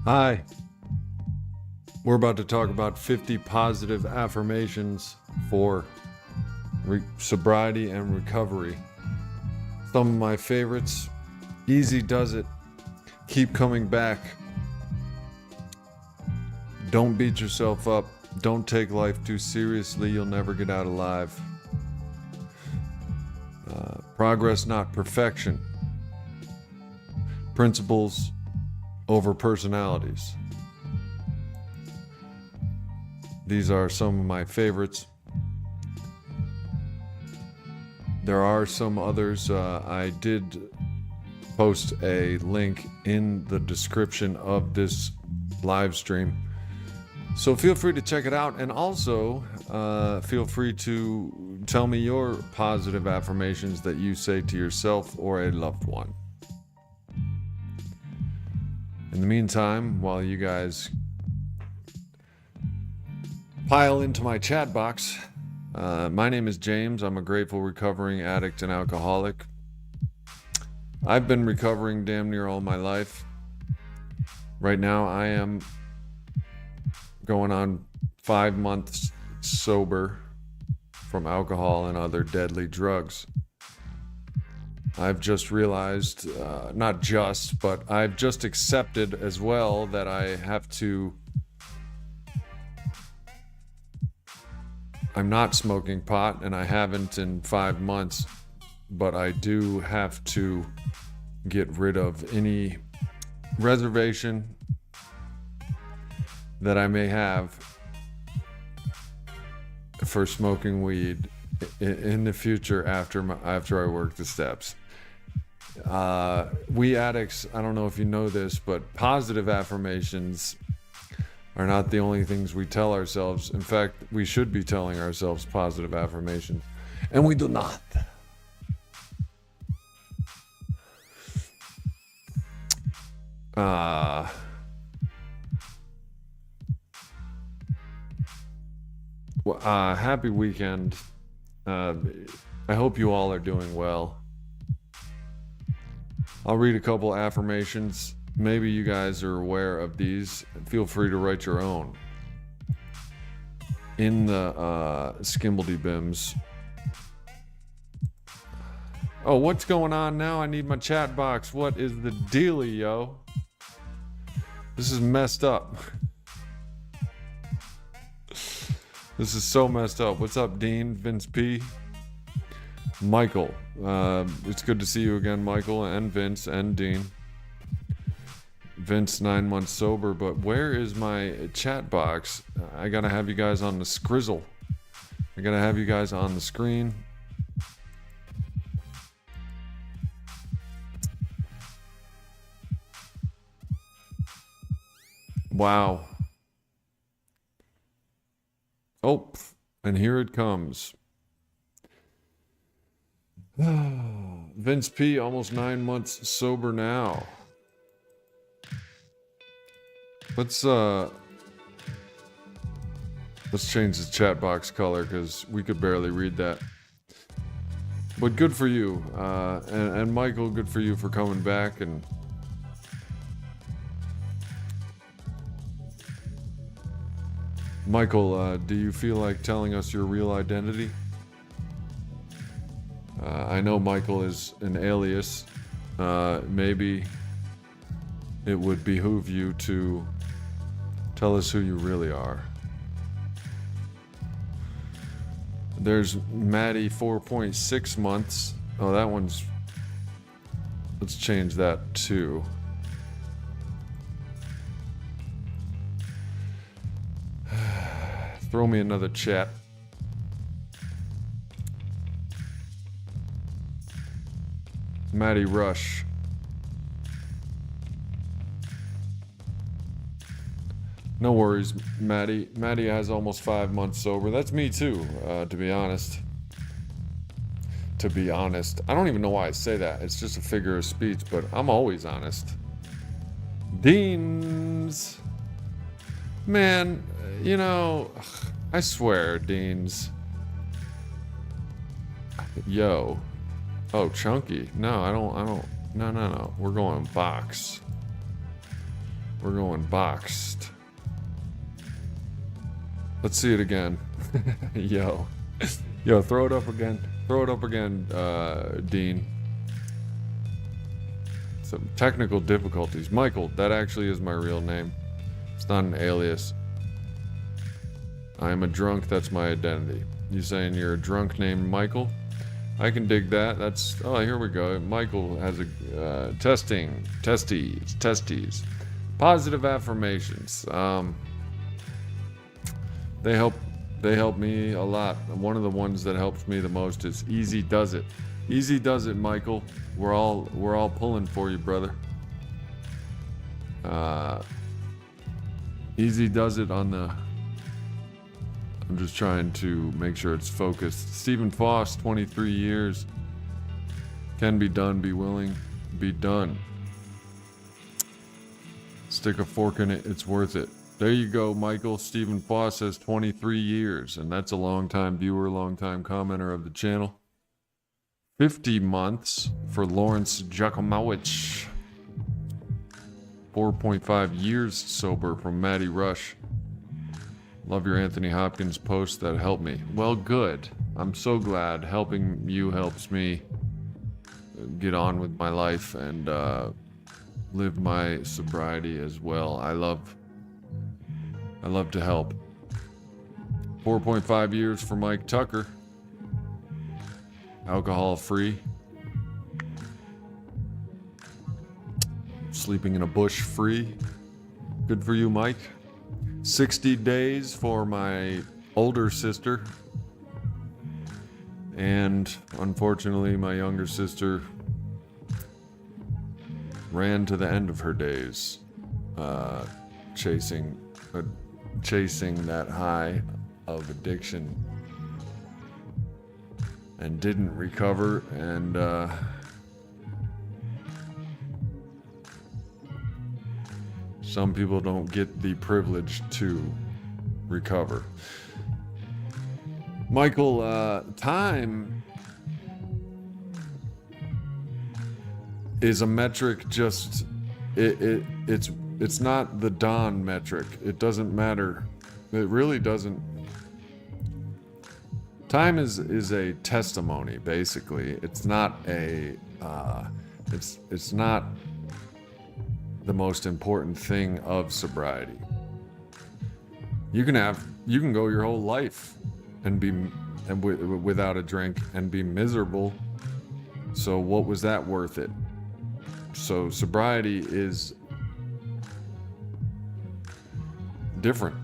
Hi. We're about to talk about 50 positive affirmations for sobriety and recovery. Some of my favorites: easy does it, keep coming back, don't beat yourself up, don't take life too seriously, you'll never get out alive, progress not perfection, principles over personalities. These are some of my favorites. There are some others. I did post a link in the description of this live stream, so feel free to check it out, and also feel free to tell me your positive affirmations that you say to yourself or a loved one. In the meantime, while you guys pile into my chat box, my name is James. I'm a grateful recovering addict and alcoholic. I've been recovering damn near all my life. Right now I am going on 5 months sober from alcohol and other deadly drugs. I've just realized, but I've just accepted as well that I'm not smoking pot, and I haven't in 5 months, but I do have to get rid of any reservation that I may have for smoking weed in the future after I work the steps. We addicts, I don't know if you know this, but positive affirmations are not the only things we tell ourselves. In fact, we should be telling ourselves positive affirmations, and we do not. Happy weekend. I hope you all are doing well. I'll read a couple affirmations. Maybe you guys are aware of these. Feel free to write your own in the Skimbledy Bims. Oh, what's going on now? I need my chat box. What is the dealie, yo? This is messed up. This is so messed up. What's up, Dean? Vince P. Michael. It's good to see you again, Michael, and Vince, and Dean. Vince, 9 months sober, but where is my chat box? I gotta have you guys on the skrizzle. I gotta have you guys on the screen. Wow. Oh, and here it comes. Vince P, almost 9 months sober now. Let's change the chat box color because we could barely read that. But good for you, and Michael, good for you for coming back. And Michael, do you feel like telling us your real identity? I know Michael is an alias. Maybe it would behoove you to tell us who you really are. There's Maddie, 4.6 months. Oh, that one's... Let's change that too. Throw me another chat. Maddie Rush. No worries, Maddie. Maddie has almost 5 months sober. That's me too, to be honest. I don't even know why I say that. It's just a figure of speech, but I'm always honest. Deans. Man, you know, I swear, Deans. Yo. Oh, Chunky. No, I don't. No. We're going box. We're going boxed. Let's see it again. Yo, throw it up again. Throw it up again, Dean. Some technical difficulties. Michael, that actually is my real name. It's not an alias. I am a drunk, that's my identity. You saying you're a drunk named Michael? I can dig that. Oh, here we go. Michael has a testes. Positive affirmations. They help me a lot. One of the ones that helps me the most is easy does it. Easy does it, Michael. We're all pulling for you, brother. Easy does it on the... I'm just trying to make sure it's focused. Stephen Foss, 23 years. Can be done, be willing, be done. Stick a fork in it, it's worth it. There you go, Michael. Stephen Foss says 23 years, and that's a long-time viewer, long-time commenter of the channel. 50 months for Lawrence Jakimowicz. 4.5 years sober from Maddie Rush. Love your Anthony Hopkins post, that helped me. Well, good. I'm so glad helping you helps me get on with my life and live my sobriety as well. I love to help. 4.5 years for Mike Tucker. Alcohol free. Sleeping in a bush free. Good for you, Mike. 60 days for my older sister. And unfortunately, my younger sister ran to the end of her days, chasing that high of addiction, and didn't recover, and some people don't get the privilege to recover. Michael, time is a metric. Just it's not the dawn metric. It doesn't matter. It really doesn't. Time is a testimony, basically. It's not a it's not the most important thing of sobriety. You can go your whole life without a drink and be miserable. So what was that worth it? So sobriety is different.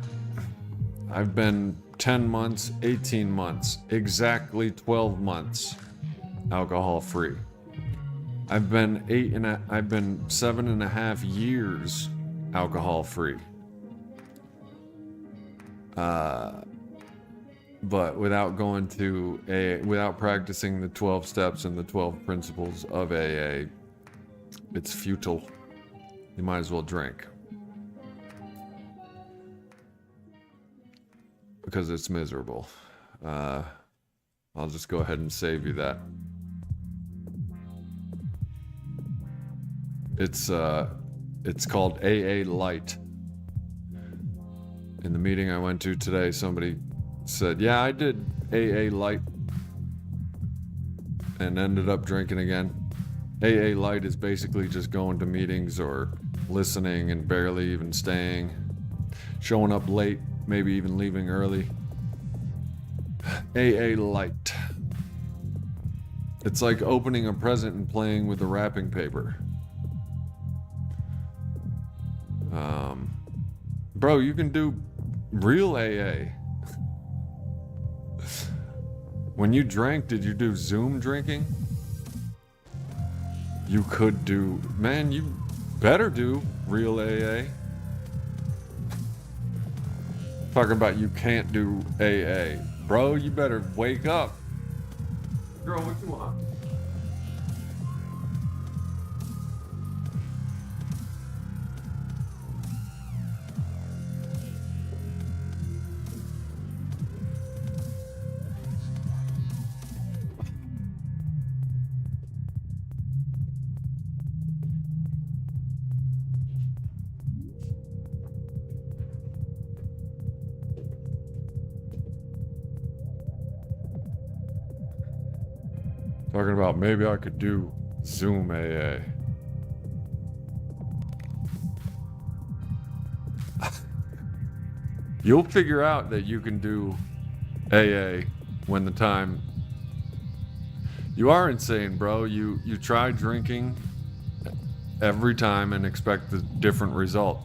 I've been 10 months, 18 months, exactly 12 months alcohol free. I've been 7.5 years alcohol free. But without going to without practicing the 12 steps and the 12 principles of AA, it's futile. You might as well drink. Because it's miserable. I'll just go ahead and save you that. It's called AA Light. In the meeting I went to today, somebody said, yeah, I did AA Light and ended up drinking again. AA Light is basically just going to meetings or listening and barely even staying, showing up late, maybe even leaving early. AA Light. It's like opening a present and playing with the wrapping paper. Bro, you can do real AA. When you drank, did you do Zoom drinking? You could do, man, you better do real AA. Talking about you can't do AA. Bro, you better wake up. Girl, what you want? Talking about maybe I could do Zoom AA. You'll figure out that you can do AA when the time... You are insane, bro. You try drinking every time and expect a different result.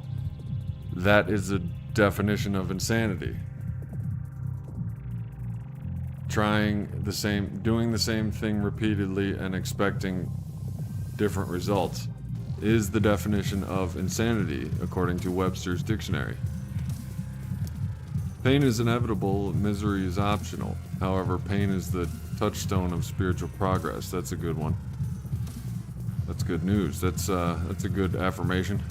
That is the definition of insanity. Doing the same thing repeatedly and expecting different results is the definition of insanity, according to Webster's dictionary. Pain is inevitable, misery is optional. However, pain is the touchstone of spiritual progress. That's a good one. That's good news. That's a good affirmation.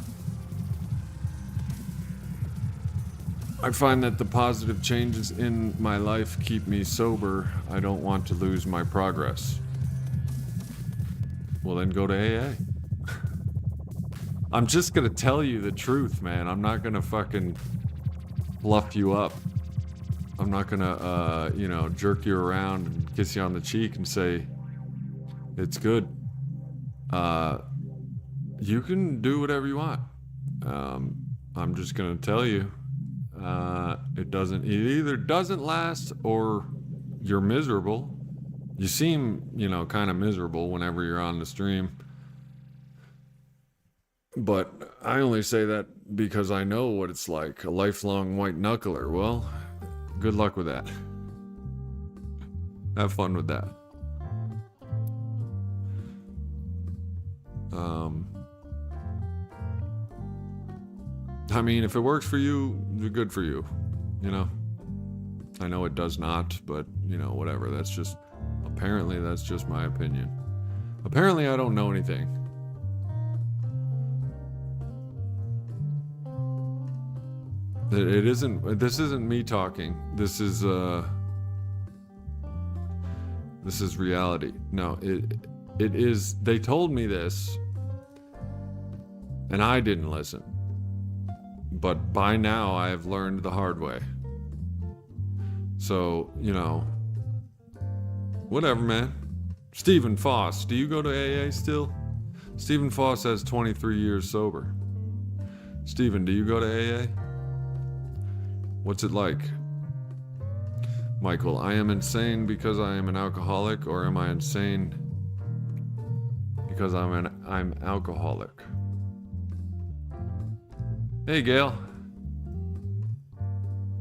I find that the positive changes in my life keep me sober. I don't want to lose my progress. Well, then go to AA. I'm just gonna tell you the truth, man. I'm not gonna fucking fluff you up. I'm not gonna, jerk you around and kiss you on the cheek and say, it's good. You can do whatever you want. I'm just gonna tell you, it either doesn't last or you're miserable. You seem, kind of miserable whenever you're on the stream. But I only say that because I know what it's like, a lifelong white knuckler. Well, good luck with that. Have fun with that. I mean, if it works for you, good for you. I know it does not, but, whatever. Apparently that's just my opinion. Apparently I don't know anything. This isn't me talking. This is reality. No, it is, they told me this, and I didn't listen. But by now I have learned the hard way. So, whatever, man. Stephen Foss, do you go to AA still? Stephen Foss has 23 years sober. Stephen, do you go to AA? What's it like? Michael, I am insane because I am an alcoholic, or am I insane because I'm alcoholic? Hey, Gail.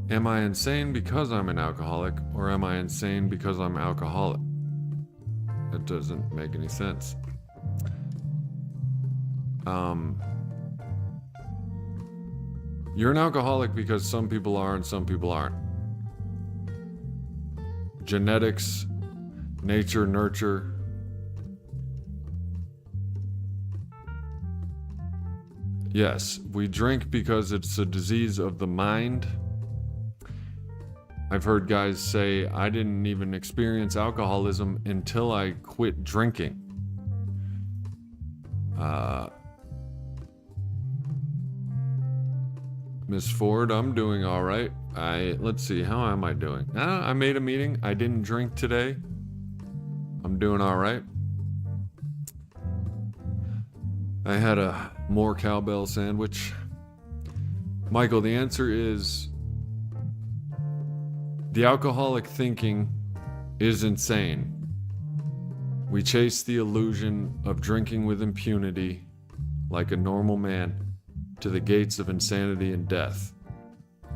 Am I insane because I'm an alcoholic, or am I insane because I'm alcoholic? That doesn't make any sense. You're an alcoholic because some people are and some people aren't. Genetics, nature, nurture. Yes, we drink because it's a disease of the mind. I've heard guys say, I didn't even experience alcoholism until I quit drinking. Miss Ford, I'm doing all right. Let's see, how am I doing? I made a meeting. I didn't drink today. I'm doing all right. I had a more cowbell sandwich. Michael, the answer is the alcoholic thinking is insane. We chase the illusion of drinking with impunity like a normal man to the gates of insanity and death.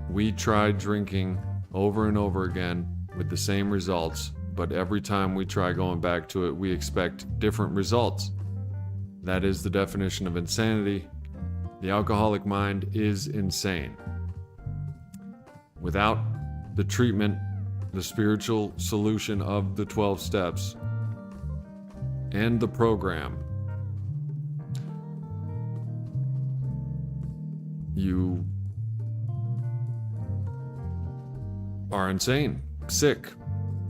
We try drinking over and over again with the same results, but every time we try going back to it, we expect different results. That is the definition of insanity. The alcoholic mind is insane. Without the treatment, the spiritual solution of the 12 steps, and the program, you are insane, sick.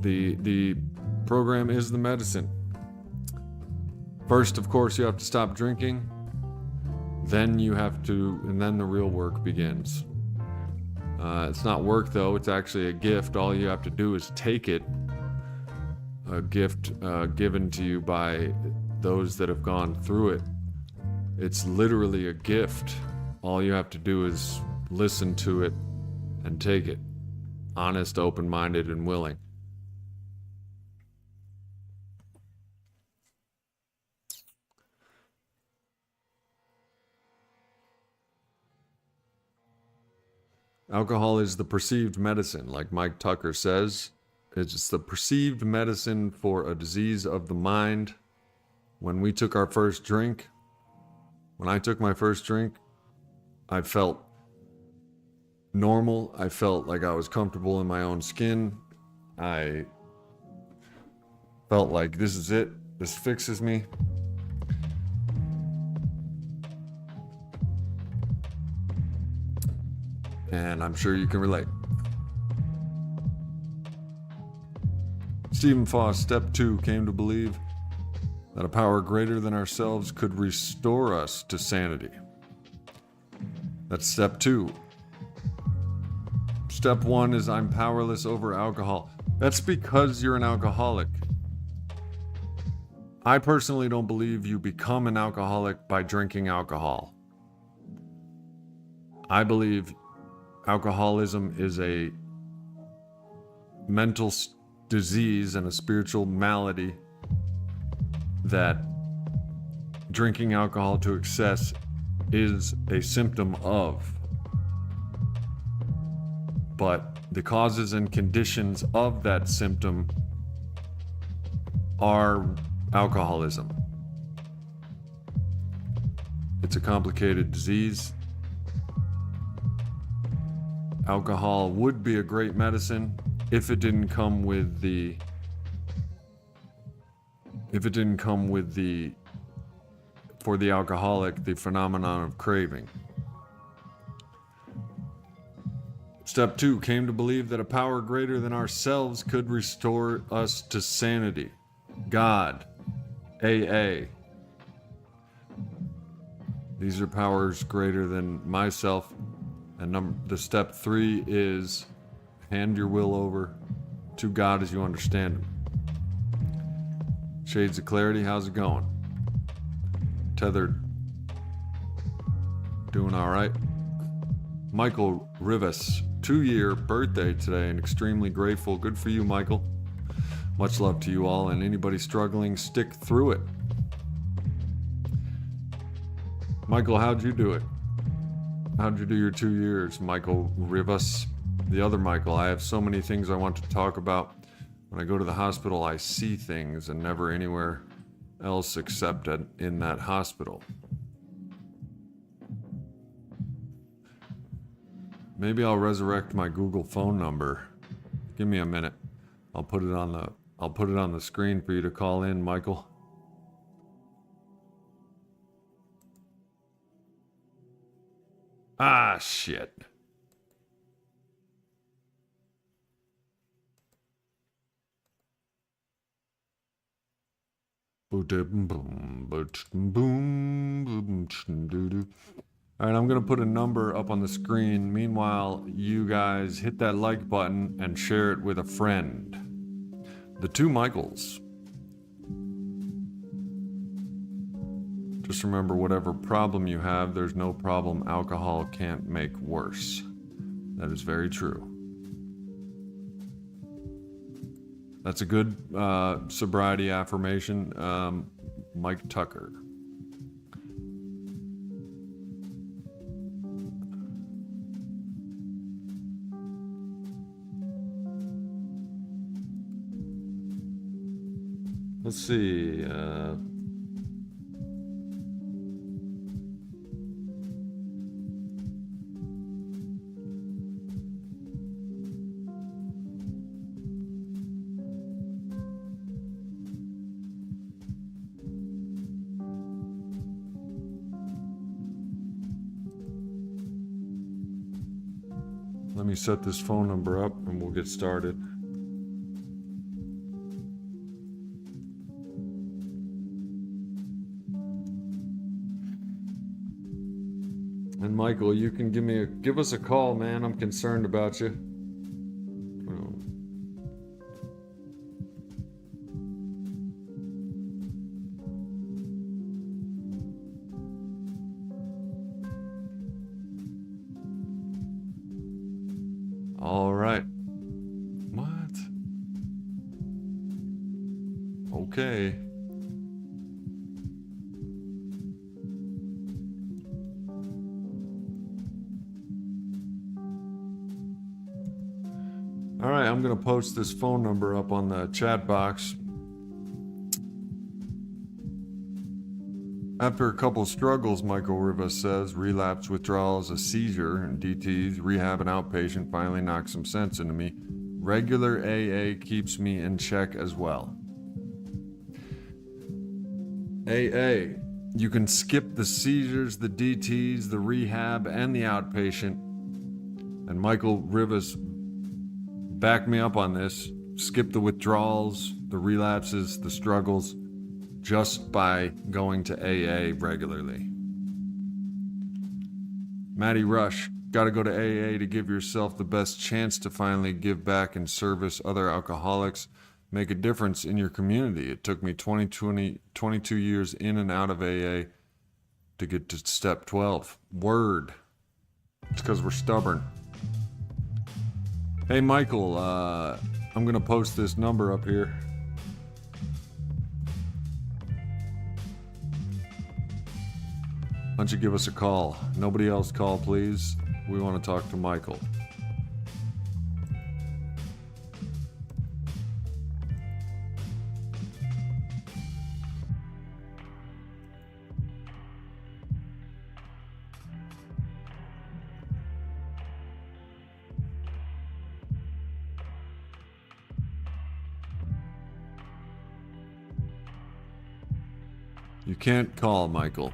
The program is the medicine. First, of course, you have to stop drinking. Then then the real work begins. It's not work though, it's actually a gift. All you have to do is take it a gift given to you by those that have gone through it. It's literally a gift. All you have to do is listen to it and take it. Honest, open-minded, and willing. Alcohol is the perceived medicine, like Mike Tucker says. It's the perceived medicine for a disease of the mind. When we took our first drink, when I took my first drink, I felt normal. I felt like I was comfortable in my own skin. I felt like this is it. This fixes me. And I'm sure you can relate. Stephen Foss, step 2, came to believe that a power greater than ourselves could restore us to sanity. That's step 2. Step 1 is I'm powerless over alcohol. That's because you're an alcoholic. I personally don't believe you become an alcoholic by drinking alcohol. I believe alcoholism is a mental disease and a spiritual malady that drinking alcohol to excess is a symptom of. But the causes and conditions of that symptom are alcoholism. It's a complicated disease. Alcohol would be a great medicine if it didn't come with the for the alcoholic, the phenomenon of craving. Step 2, came to believe that a power greater than ourselves could restore us to sanity. God, AA. These are powers greater than myself. And the step 3 is hand your will over to God as you understand Him. Shades of Clarity, how's it going? Tethered, doing all right. Michael Rivas, 2-year birthday today and extremely grateful. Good for you, Michael. Much love to you all, and anybody struggling, stick through it. Michael, how'd you do it? How'd you do your 2 years, Michael Rivas? The other Michael, I have so many things I want to talk about. When I go to the hospital, I see things and never anywhere else except in that hospital. Maybe I'll resurrect my Google phone number. Give me a minute. I'll put it on the screen for you to call in, Michael. Ah, shit. All right, I'm going to put a number up on the screen. Meanwhile, you guys hit that like button and share it with a friend. The 2 Michaels. Just remember, whatever problem you have, there's no problem alcohol can't make worse. That is very true. That's a good sobriety affirmation. Mike Tucker. Let's see. Let me set this phone number up and we'll get started. And Michael, you can give us a call, man. I'm concerned about you. All right. What? Okay. All right, I'm going to post this phone number up on the chat box. After a couple struggles, Michael Rivas says, relapse, withdrawals, a seizure, and DTs, rehab, and outpatient finally knocked some sense into me. Regular AA keeps me in check as well. AA, you can skip the seizures, the DTs, the rehab, and the outpatient. And Michael Rivas backed me up on this. Skip the withdrawals, the relapses, the struggles, just by going to AA regularly. Maddie Rush, gotta go to AA to give yourself the best chance to finally give back and service other alcoholics, make a difference in your community. It took me 22 years in and out of AA to get to step 12. Word. It's because we're stubborn. Hey Michael, I'm gonna post this number up here. Why don't you give us a call? Nobody else call, please. We want to talk to Michael. You can't call, Michael.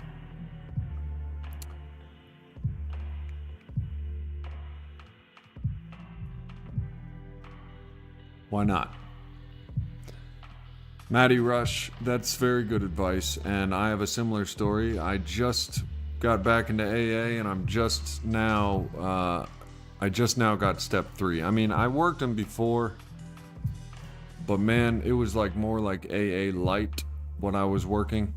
Why not? Maddie Rush, that's very good advice, and I have a similar story. I just got back into AA, and I just now got step 3. I mean, I worked them before, but man, it was like more like AA light when I was working.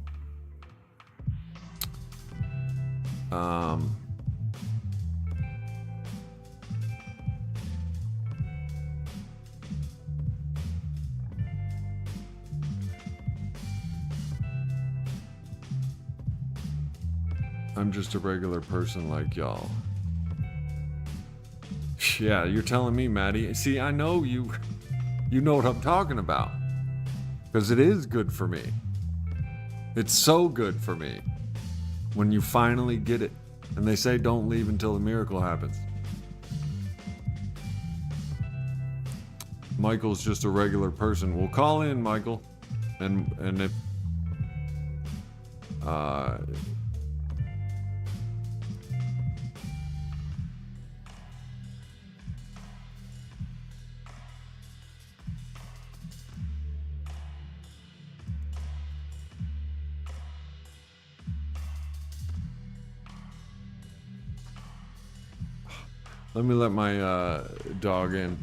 I'm just a regular person like y'all. Yeah, you're telling me, Maddie. See, I know you know what I'm talking about. Because it is good for me. It's so good for me. When you finally get it. And they say don't leave until the miracle happens. Michael's just a regular person. Well, call in, Michael. And if... Let me let my dog in.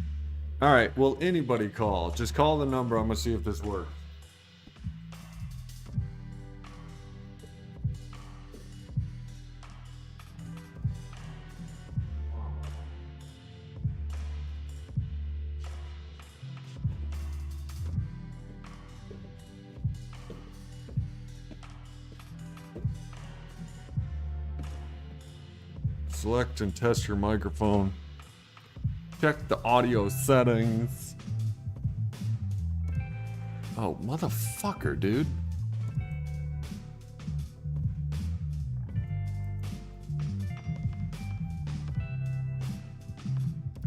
All right, well, anybody call. Just call the number. I'm going to see if this works. Select and test your microphone. Check the audio settings. Oh, motherfucker, dude.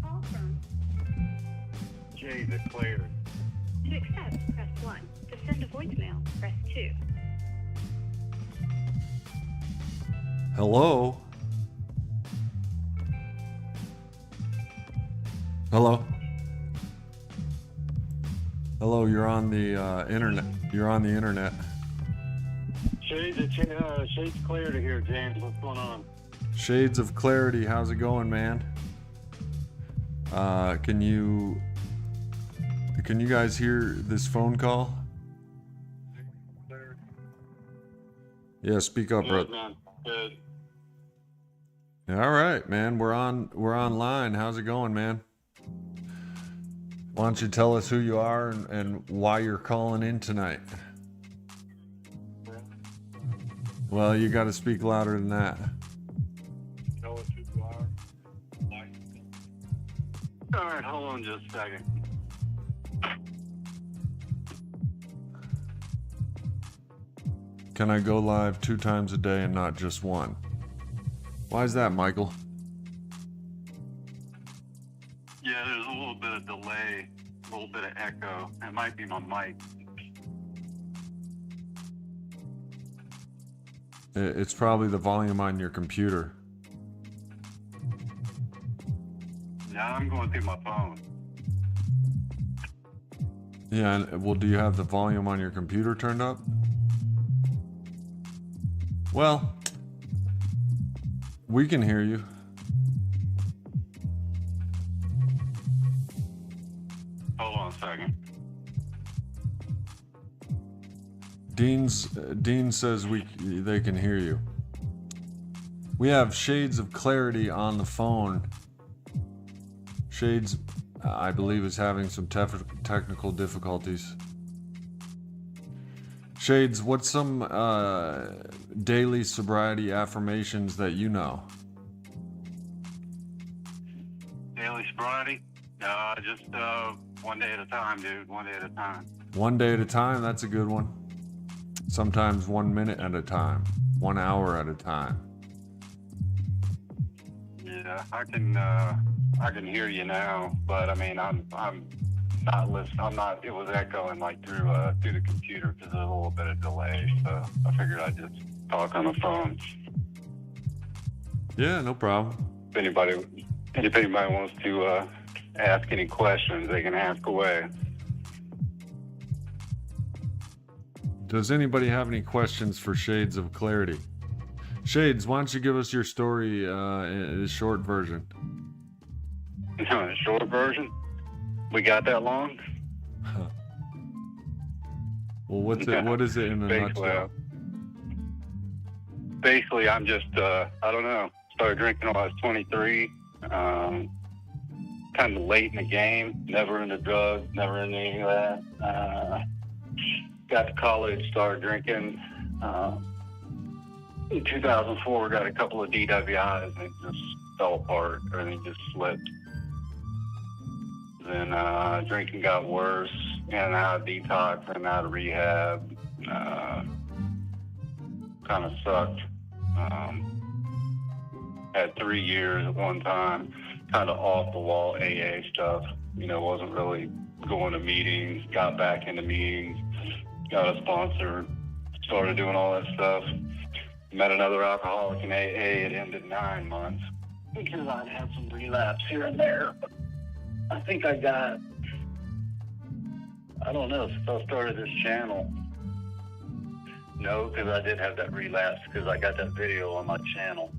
Call from Jay declared. To accept, press 1. To send a voicemail, press 2. Hello? Hello? Hello, you're on the internet. You're on the internet. Shades clarity here, James. What's going on? Shades of Clarity, how's it going, man? Can you guys hear this phone call? Yeah, speak up, bro. Good, man. Good. All right, man. We're online. How's it going, man? Why don't you tell us who you are and why you're calling in tonight? Well, you got to speak louder than that. Tell us who you are. All right, hold on just a second. Can I go live 2 times a day and not just one? Why is that, Michael? Yeah, there's a little bit of delay, a little bit of echo. It might be my mic. It's probably the volume on your computer. Yeah, I'm going through my phone. Yeah, well, do you have the volume on your computer turned up? Well, we can hear you. Hold on a second. Dean says they can hear you. We have Shades of Clarity on the phone. Shades, I believe, is having some technical difficulties. Shades, what's some daily sobriety affirmations that you know? Daily sobriety? Just one day at a time, dude. One day at a time. One day at a time, that's a good one. Sometimes 1 minute at a time, 1 hour at a time. Yeah, I can hear you now, but I mean, I'm not listening. I'm not. It was echoing like through the computer because there's a little bit of delay. So I figured I'd just talk on the phone. Yeah, no problem. If anybody wants to ask any questions, they can ask away. Does anybody have any questions for Shades of Clarity? Shades, why don't you give us your story in a short version? A short version? We got that long? Well, what is it in a nutshell? Basically, I'm just, I don't know. Started drinking when I was 23. Kind of late in the game. Never into drugs, never into any of that. Got to college, started drinking. In 2004, got a couple of DWIs, and it just fell apart. Everything just slipped. Then drinking got worse, in and out of detox, in and out of rehab. Kind of sucked. Had 3 years at one time, kind of off the wall AA stuff. You know, wasn't really going to meetings, got back into meetings, got a sponsor, started doing all that stuff. Met another alcoholic in AA. It ended 9 months because I'd had some relapse here and there. I think I got, I don't know, since I started this channel. No, because I did have that relapse because I got that video on my channel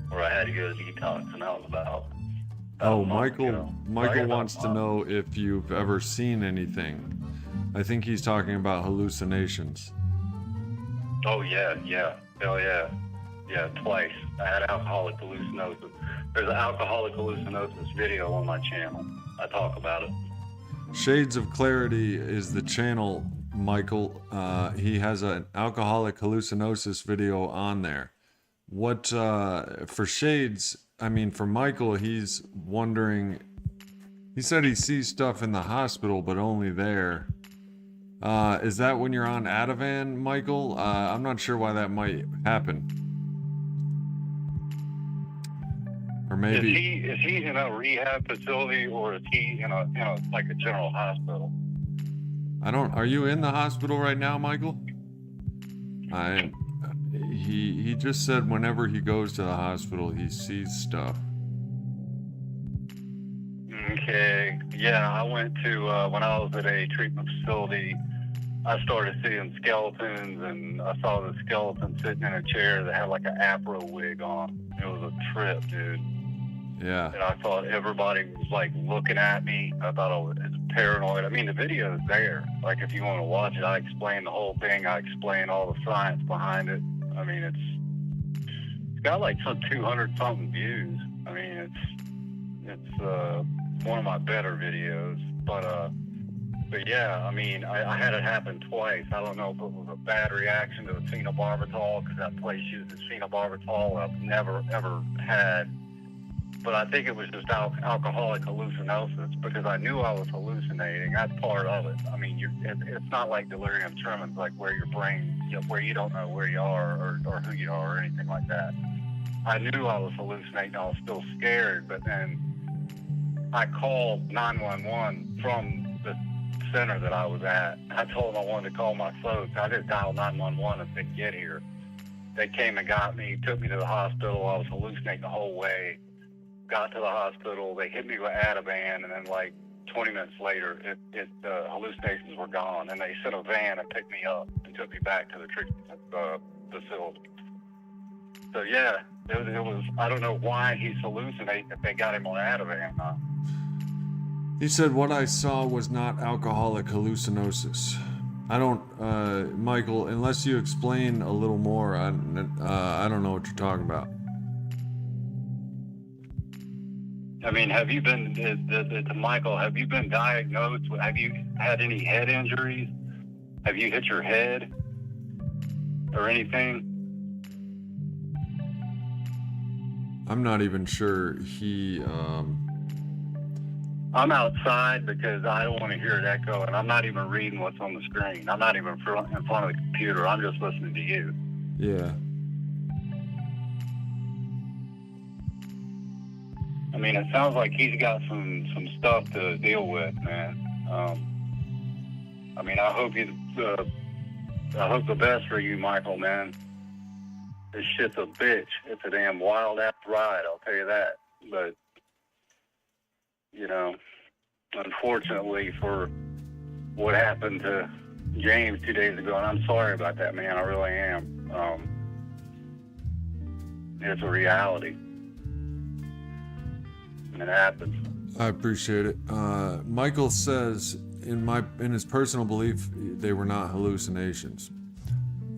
where I had to go to detox, and that was about Oh, a month ago. Michael wants to know if you've ever seen anything. I think he's talking about hallucinations. Oh, yeah. Hell yeah. Yeah, twice. I had alcoholic hallucinosis. There's an alcoholic hallucinosis video on my channel. I talk about it. Shades of Clarity is the channel, Michael. He has an alcoholic hallucinosis video on there. What, for Shades, I mean, for Michael, he's wondering, he said he sees stuff in the hospital, but only there. Is that when you're on Ativan, Michael? I'm not sure why that might happen. Or maybe Is he in a rehab facility, or is he in a like a general hospital? are you in the hospital right now, Michael? He just said whenever he goes to the hospital, he sees stuff. Okay. Yeah, I went to when I was at a treatment facility. I started seeing skeletons, and I saw the skeleton sitting in a chair that had like an afro wig on. It was a trip, dude. Yeah. And I thought everybody was like looking at me. I thought I was paranoid. I mean, the video is there. Like, if you want to watch it, I explain the whole thing. I explain all the science behind it. I mean, it's got like some 200 something views. I mean, it's one of my better videos. But yeah, I mean, I had it happen twice. I don't know if it was a bad reaction to the phenobarbital, because that place uses phenobarbital I've never, ever had. But I think it was just alcoholic hallucinosis, because I knew I was hallucinating. That's part of it. I mean, it's not like delirium tremens, like where your brain, where you don't know where you are or who you are or anything like that. I knew I was hallucinating. I was still scared, but then I called 911 from the center that I was at. I told them I wanted to call my folks. I just dialed 911 and said, get here. They came and got me, took me to the hospital. I was hallucinating the whole way. Got to the hospital. They hit me with Ativan, and then like 20 minutes later, the hallucinations were gone. And they sent a van and picked me up and took me back to the treatment facility. So yeah, it was. I don't know why he's hallucinating if they got him on Ativan. He said, what I saw was not alcoholic hallucinosis. I don't, Michael, unless you explain a little more, I don't know what you're talking about. I mean, have you been, to Michael, have you been diagnosed? Have you had any head injuries? Have you hit your head or anything? I'm not even sure he, I'm outside because I don't want to hear it echo, and I'm not even reading what's on the screen. I'm not even in front of the computer. I'm just listening to you. Yeah. I mean, it sounds like he's got some stuff to deal with, man. I mean, I hope the best for you, Michael, man. This shit's a bitch. It's a damn wild ass ride, I'll tell you that. But, you know, unfortunately for what happened to James 2 days ago, and I'm sorry about that, man. I really am. It's a reality. It happens. I appreciate it. Michael says, in his personal belief, they were not hallucinations.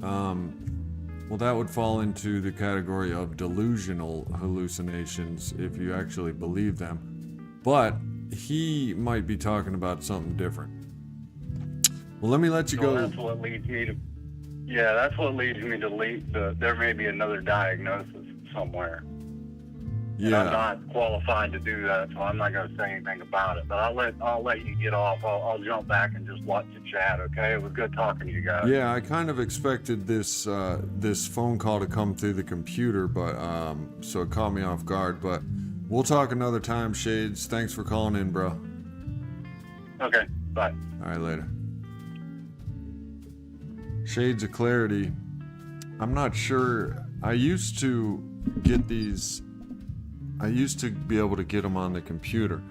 Well, that would fall into the category of delusional hallucinations if you actually believe them. But he might be talking about something different. Well, let me let you go. That's what leads me to. Yeah, that's what leads me to there may be another diagnosis somewhere. Yeah. And I'm not qualified to do that, so I'm not going to say anything about it. But I'll let you get off. I'll jump back and just watch the chat. Okay, it was good talking to you guys. Yeah, I kind of expected this phone call to come through the computer, but so it caught me off guard. But we'll talk another time, Shades. Thanks for calling in, bro. Okay, bye. All right, later. Shades of Clarity. I'm not sure. I used to get these. I used to be able to get them on the computer.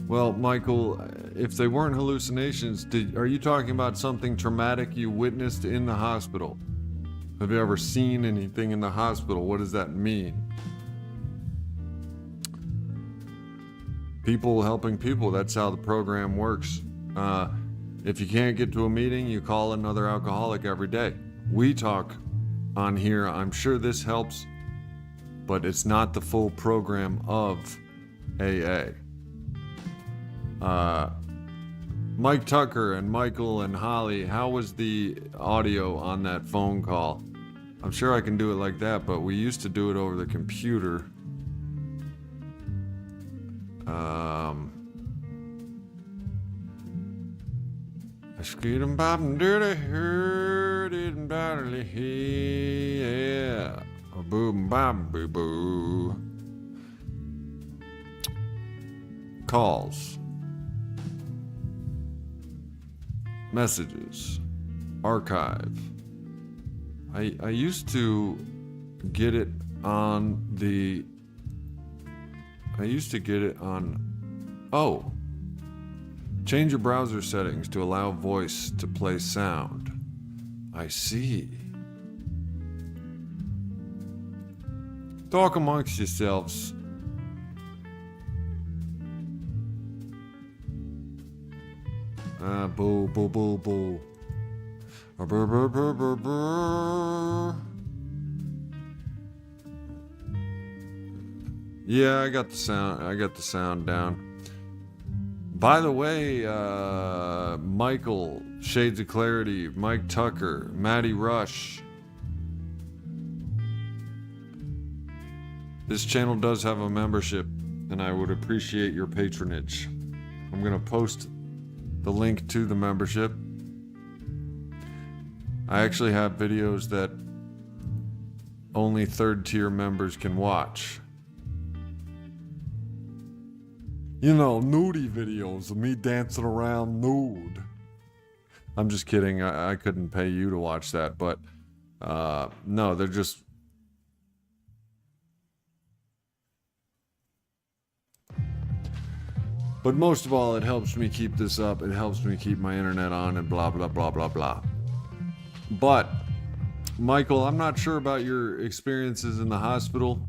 Well, Michael, if they weren't hallucinations, are you talking about something traumatic you witnessed in the hospital? Have you ever seen anything in the hospital? What does that mean? People helping people, that's how the program works. If you can't get to a meeting, you call another alcoholic every day. We talk on here. I'm sure this helps, but it's not the full program of AA. Mike Tucker and Michael and Holly, how was the audio on that phone call? I'm sure I can do it like that, but we used to do it over the computer. I skeet 'em bob and dirty hurt it and badly yeah. A boom bob boo boo. Calls. Messages. Archive. I used to get it on the. Oh. Change your browser settings to allow voice to play sound. I see. Talk amongst yourselves. Boo, boo, boo, boo. Brr, brr, brr, brr, brr. Yeah, I got the sound. I got the sound down. By the way, Michael, Shades of Clarity, Mike Tucker, Maddie Rush. This channel does have a membership, and I would appreciate your patronage. I'm gonna post the link to the membership. I actually have videos that only third tier members can watch. You know, nudie videos of me dancing around nude. I'm just kidding. I couldn't pay you to watch that, but no, they're just... But most of all, it helps me keep this up. It helps me keep my internet on and blah, blah, blah, blah, blah. But, Michael, I'm not sure about your experiences in the hospital.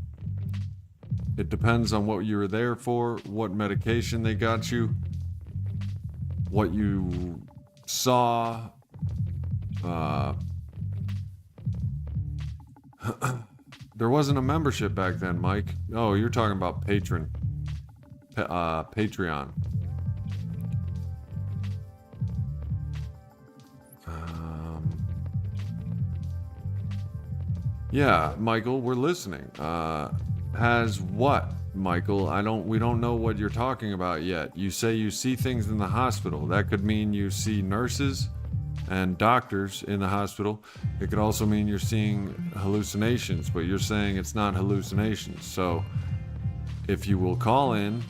It depends on what you were there for, what medication they got you, what you saw. There wasn't a membership back then, Mike. Oh, you're talking about Patreon. Yeah, Michael, we're listening. Has what, Michael? We don't know what you're talking about yet. You say you see things in the hospital. That could mean you see nurses and doctors in the hospital. It could also mean you're seeing hallucinations, but you're saying it's not hallucinations. So if you will call in,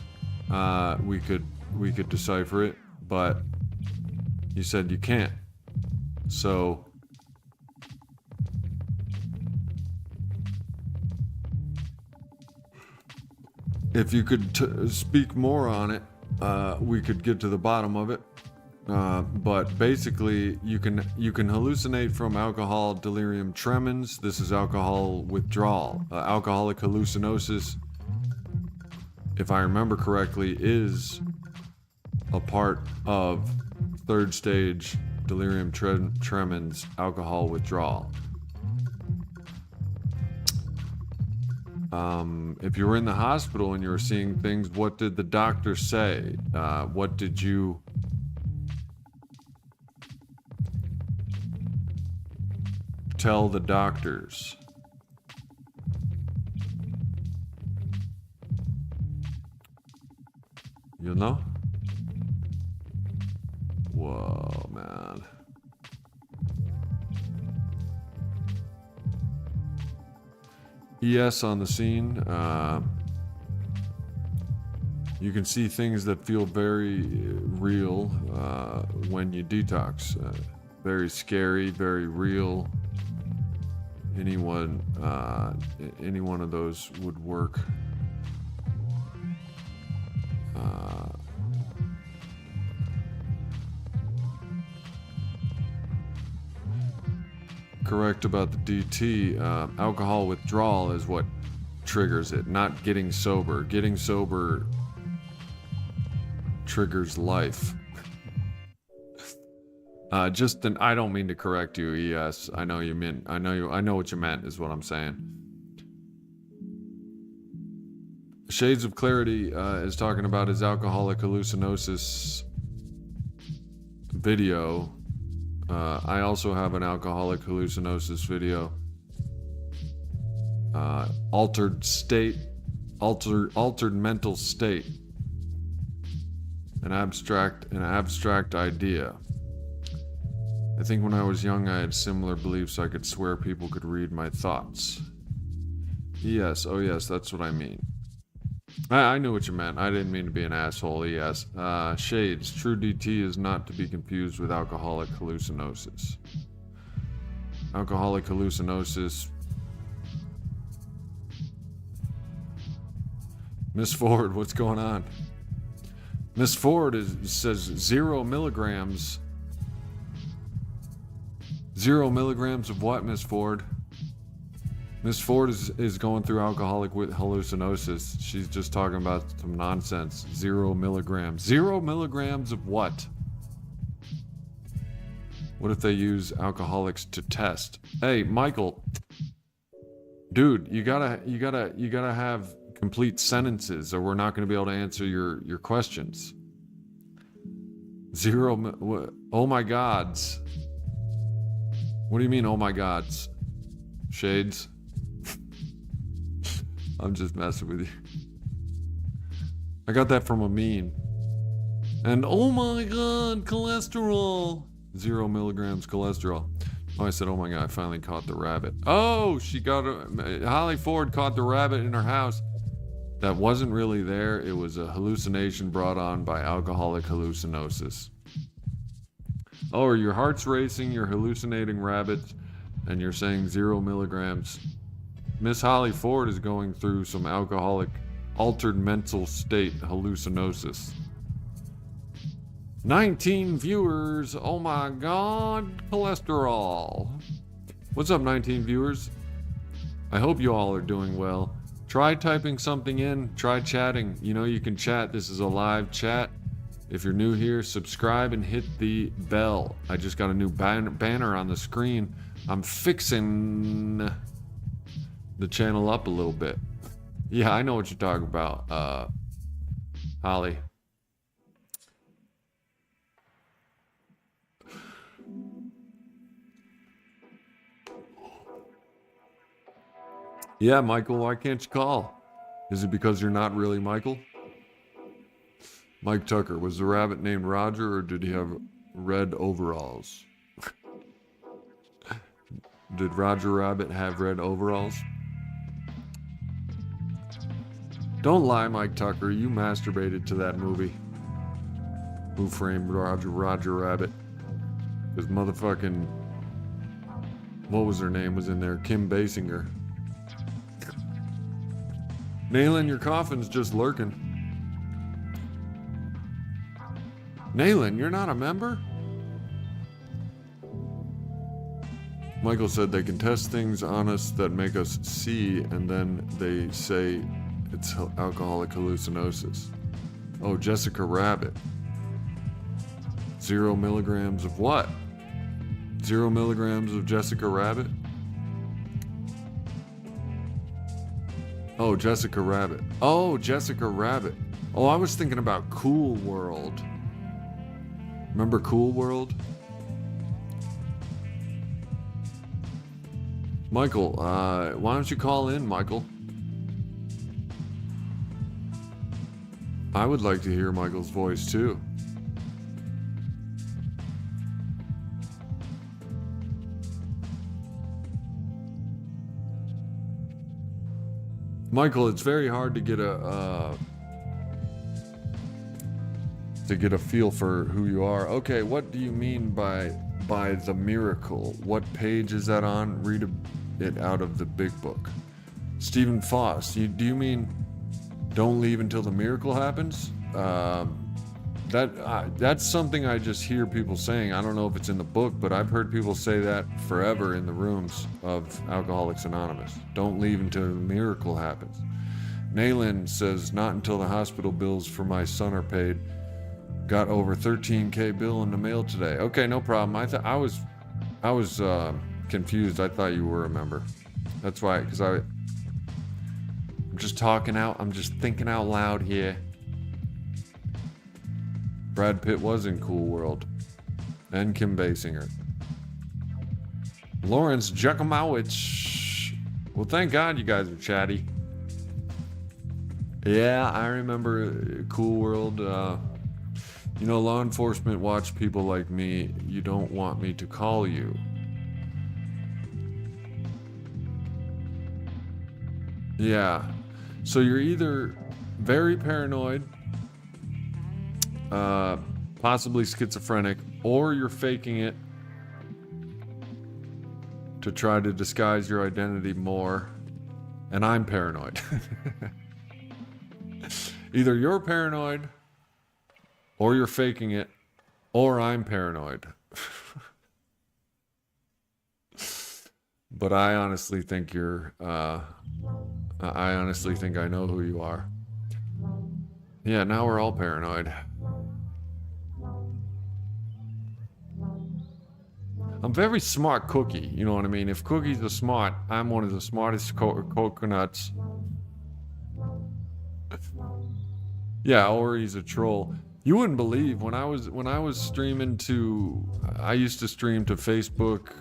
we could decipher it, but you said you can't. So if you could speak more on it, we could get to the bottom of it. But basically, you can hallucinate from alcohol delirium tremens. This is alcohol withdrawal. Alcoholic hallucinosis, if I remember correctly, is a part of third stage delirium tremens alcohol withdrawal. If you were in the hospital and you were seeing things, what did the doctor say? What did you tell the doctors? You know? Whoa, man. ES on the scene. You can see things that feel very real when you detox. Very scary, very real. Any one of those would work. Correct about the DT. Alcohol withdrawal is what triggers it, not getting sober. Getting sober triggers life. I don't mean to correct you, ES. I know what you meant is what I'm saying. Shades of Clarity is talking about his alcoholic hallucinosis video. I also have an alcoholic hallucinosis video. Altered mental state. An abstract idea. I think when I was young, I had similar beliefs. I could swear people could read my thoughts. Yes, oh yes, that's what I mean. I knew what you meant. I didn't mean to be an asshole, yes. Shades, true DT is not to be confused with alcoholic hallucinosis. Alcoholic hallucinosis. Miss Ford, what's going on? Miss Ford says 0 milligrams. 0 milligrams of what, Miss Ford? Miss Ford is going through alcoholic with hallucinosis. She's just talking about some nonsense. 0 milligrams. 0 milligrams of what? What if they use alcoholics to test? Hey, Michael. Dude, you gotta have complete sentences, or we're not going to be able to answer your questions. Oh my gods. What do you mean, oh my gods? Shades? I'm just messing with you. I got that from a meme. And oh my god, cholesterol. 0 milligrams cholesterol. Oh, I said, oh my god, I finally caught the rabbit. Oh, Holly Ford caught the rabbit in her house. That wasn't really there. It was a hallucination brought on by alcoholic hallucinosis. Oh, your heart's racing, you're hallucinating rabbits, and you're saying 0 milligrams. Miss Holly Ford is going through some alcoholic altered mental state hallucinosis. 19 viewers. Oh my god, cholesterol. What's up, 19 viewers? I hope you all are doing well. Try typing something in. Try chatting. You know you can chat. This is a live chat. If you're new here, subscribe and hit the bell. I just got a new banner on the screen. I'm fixing the channel up a little bit. Yeah, I know what you're talking about, Holly. Yeah, Michael, why can't you call? Is it because you're not really Michael? Mike Tucker, was the rabbit named Roger, or did he have red overalls? Did Roger Rabbit have red overalls? Don't lie, Mike Tucker, you masturbated to that movie. Who Framed Roger Rabbit? Because motherfucking, what was her name, was in there? Kim Basinger. Nayland, your coffin's just lurking. Nayland, you're not a member? Michael said they can test things on us that make us see, and then they say it's alcoholic hallucinosis. Oh, Jessica Rabbit. 0 milligrams of what? 0 milligrams of Jessica Rabbit? Oh, Jessica Rabbit. Oh, Jessica Rabbit. Oh, I was thinking about Cool World. Remember Cool World? Michael, why don't you call in, Michael? I would like to hear Michael's voice too. Michael, it's very hard to get a feel for who you are. Okay, what do you mean by the miracle? What page is that on? Read it out of the big book. Stephen Foss, do you mean don't leave until the miracle happens? That's something I just hear people saying. I don't know if it's in the book, but I've heard people say that forever in the rooms of Alcoholics Anonymous. Don't leave until the miracle happens. Nayland says, not until the hospital bills for my son are paid. Got over $13K bill in the mail today. Okay, no problem. I was confused. I thought you were a member. That's why, because I'm just talking out. I'm just thinking out loud here. Brad Pitt was in Cool World. And Kim Basinger. Lawrence Jakimowicz. Well, thank God you guys are chatty. Yeah, I remember Cool World. You know, law enforcement watch people like me. You don't want me to call you. Yeah. So you're either very paranoid, possibly schizophrenic, or you're faking it to try to disguise your identity more. And I'm paranoid. Either you're paranoid, or you're faking it, or I'm paranoid. But I honestly think I honestly think I know who you are. Yeah, now we're all paranoid. I'm very smart cookie, you know what I mean? If cookies are smart, I'm one of the smartest coconuts Yeah, or he's a troll. You wouldn't believe when I was streaming to, I used to stream to Facebook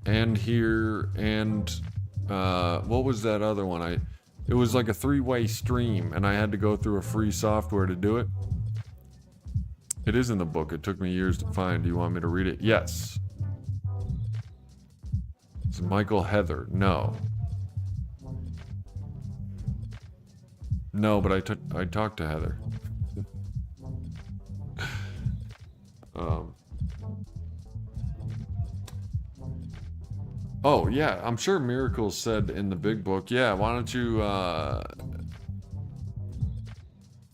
and here and what was that other one? It was like a 3-way stream, and I had to go through a free software to do it. It is in the book. It took me years to find. Do you want me to read it? Yes. It's Michael Heather. No. No, but I talked to Heather. Oh, yeah, I'm sure Miracles said in the big book, yeah, why don't you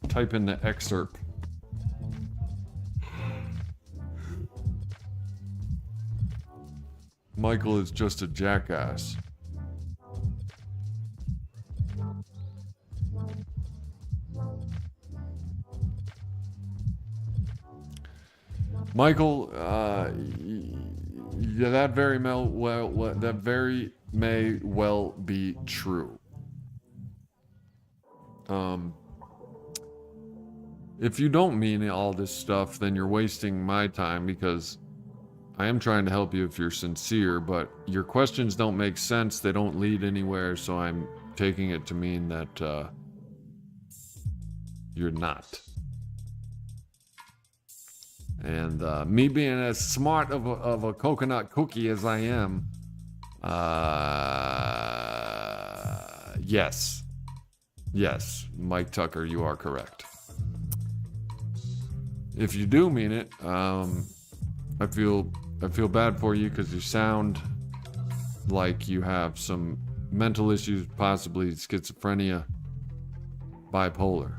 type in the excerpt. Michael is just a jackass. Michael, yeah, that very may well be true. If you don't mean all this stuff, then you're wasting my time, because I am trying to help you if you're sincere, but your questions don't make sense. They don't lead anywhere, so I'm taking it to mean that you're not. And me being as smart of a coconut cookie as I am, yes, Mike Tucker, you are correct. If you do mean it, I feel bad for you, because you sound like you have some mental issues, possibly schizophrenia, bipolar.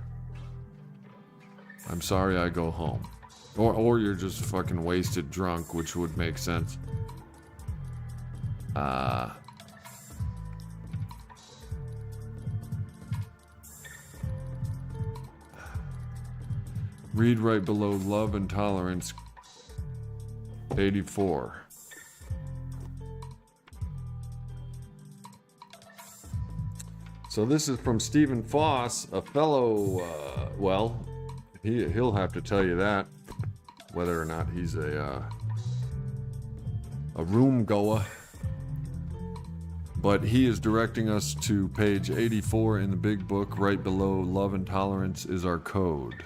I'm sorry, I go home. Or you're just fucking wasted drunk, which would make sense. Read right below love and tolerance, 84. So this is from Stephen Foss, a fellow, well, he'll have to tell you that, whether or not he's a room goer. But he is directing us to page 84 in the big book. Right below love and tolerance is our code.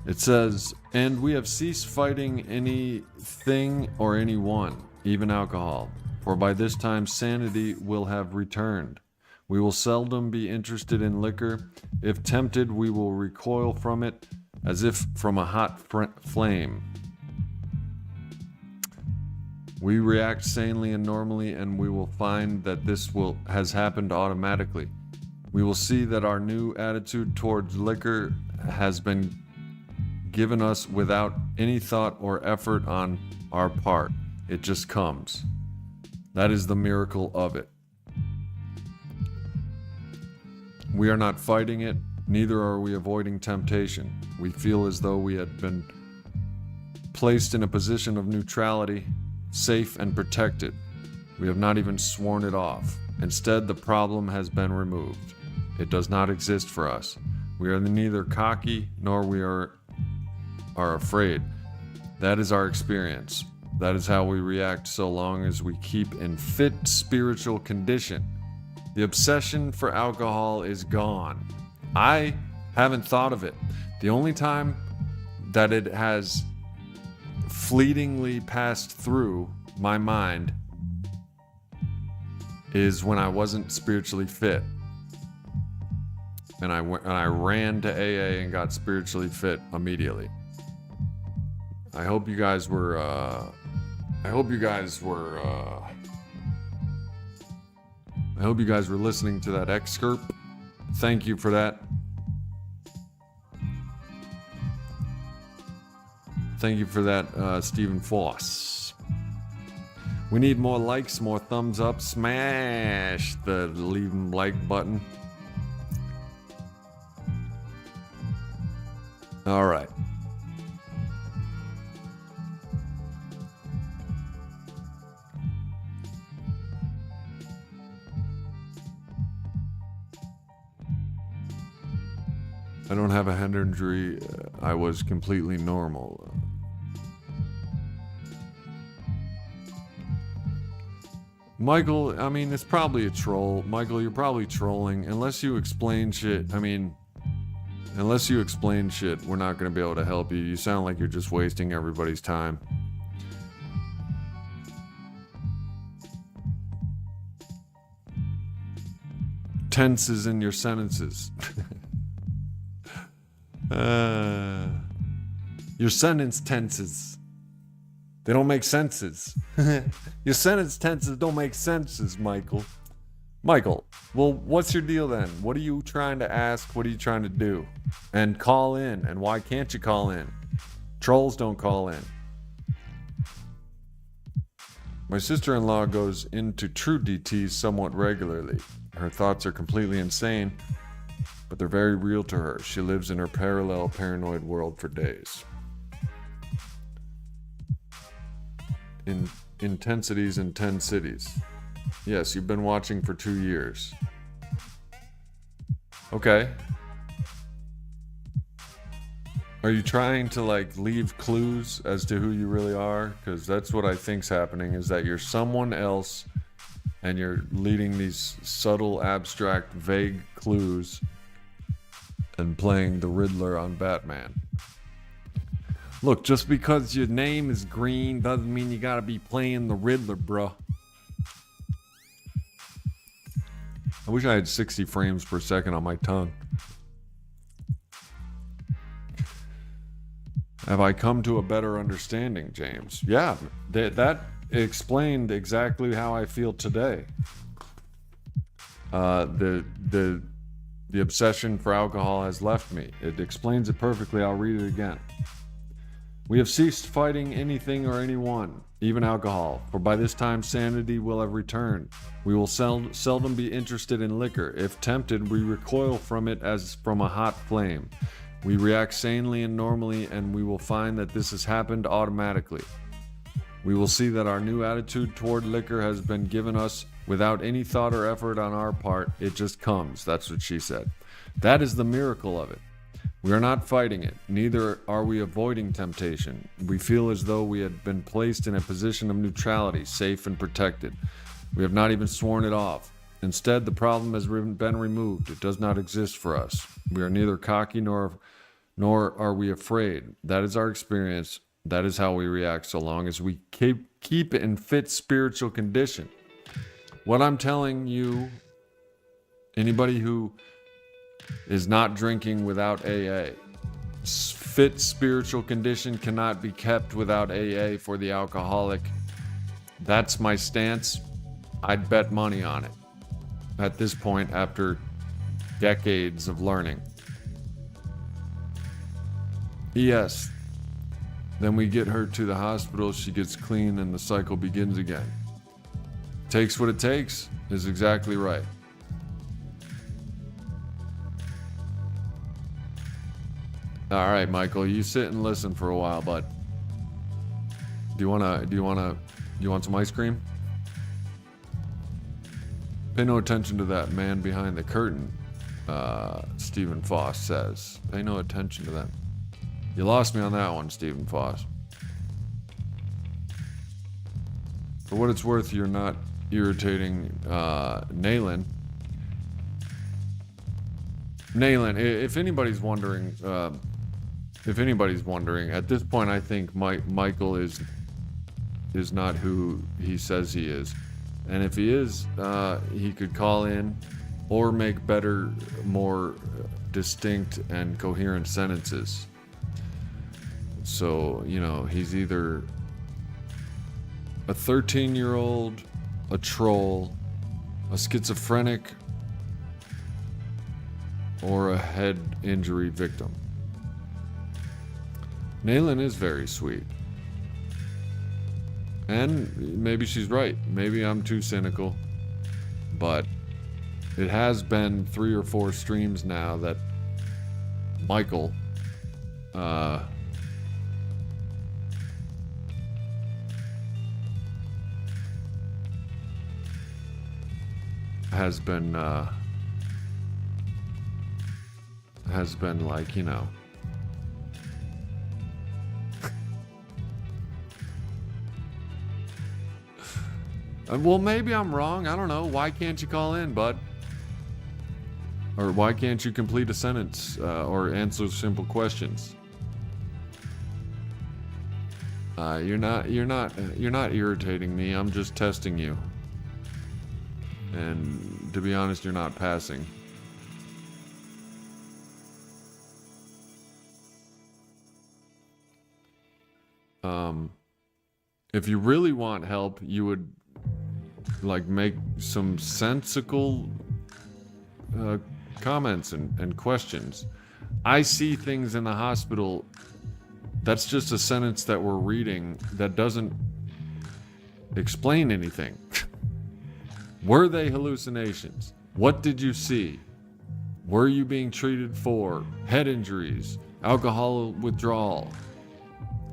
It says, and we have ceased fighting anything or anyone, even alcohol, for by this time sanity will have returned. We will seldom be interested in liquor. If tempted, we will recoil from it as if from a hot flame. We react sanely and normally, and we will find that this has happened automatically. We will see that our new attitude towards liquor has been given us without any thought or effort on our part. It just comes. That is the miracle of it. We are not fighting it, neither are we avoiding temptation. We feel as though we had been placed in a position of neutrality, safe and protected. We have not even sworn it off. Instead, the problem has been removed. It does not exist for us. We are neither cocky nor we are afraid. That is our experience. That is how we react so long as we keep in fit spiritual condition. The obsession for alcohol is gone. I haven't thought of it. The only time that it has fleetingly passed through my mind is when I wasn't spiritually fit. And I ran to AA and got spiritually fit immediately. I hope you guys were listening to that excerpt. Thank you for that. Thank you for that, Stephen Foss. We need more likes, more thumbs up. Smash the leave like button. All right. I don't have a head injury. I was completely normal. Michael, I mean, it's probably a troll. Michael, you're probably trolling. Unless you explain shit, we're not going to be able to help you. You sound like you're just wasting everybody's time. Tenses in your sentences. Your sentence tenses. They don't make senses. Your sentence tenses don't make senses, Michael. Michael, well, what's your deal then? What are you trying to ask? What are you trying to do? And call in. And why can't you call in? Trolls don't call in. My sister-in-law goes into true DTs somewhat regularly. Her thoughts are completely insane, but they're very real to her. She lives in her parallel paranoid world for days. In intensities in 10 cities. Yes, you've been watching for 2 years. Okay. Are you trying to leave clues as to who you really are? Because that's what I think's happening, is that you're someone else and you're leading these subtle, abstract, vague clues and playing the Riddler on Batman. Look, just because your name is green doesn't mean you gotta be playing the Riddler, bro. I wish I had 60 frames per second on my tongue. Have I come to a better understanding, James? Yeah, that explained exactly how I feel today. The obsession for alcohol has left me. It explains it perfectly. I'll read it again. We have ceased fighting anything or anyone, even alcohol, for by this time sanity will have returned. We will seldom be interested in liquor. If tempted, we recoil from it as from a hot flame. We react sanely and normally, and we will find that this has happened automatically. We will see that our new attitude toward liquor has been given us without any thought or effort on our part. It just comes. That's what she said. That is the miracle of it. We are not fighting it, neither are we avoiding temptation. We feel as though we had been placed in a position of neutrality, safe and protected. We have not even sworn it off. Instead, the problem has been removed. It does not exist for us. We are neither cocky nor are we afraid. That is our experience. That is how we react so long as we keep in fit spiritual condition. What I'm telling you, anybody who is not drinking without AA. Fit spiritual condition cannot be kept without AA for the alcoholic. That's my stance. I'd bet money on it at this point after decades of learning. Yes. Then we get her to the hospital, she gets clean, and the cycle begins again. Takes what it takes is exactly right. All right, Michael, you sit and listen for a while, bud. Do you want some ice cream? Pay no attention to that man behind the curtain, Stephen Foss says. Pay no attention to them. You lost me on that one, Stephen Foss. For what it's worth, you're not irritating Nayland. Nayland, if anybody's wondering, at this point, I think Michael is not who he says he is. And if he is, he could call in or make better, more distinct and coherent sentences. So, he's either a 13-year-old, a troll, a schizophrenic, or a head injury victim. Nayland is very sweet. And maybe she's right. Maybe I'm too cynical. But it has been 3 or 4 streams now that Michael has been has been like, well, maybe I'm wrong. I don't know. Why can't you call in, bud? Or why can't you complete a sentence or answer simple questions? You're not irritating me. I'm just testing you. And to be honest, you're not passing. If you really want help, you would like make some sensical comments and questions. I see things in the hospital. That's just a sentence that we're reading that doesn't explain anything. Were they hallucinations? What did you see? Were you being treated for head injuries, alcohol withdrawal?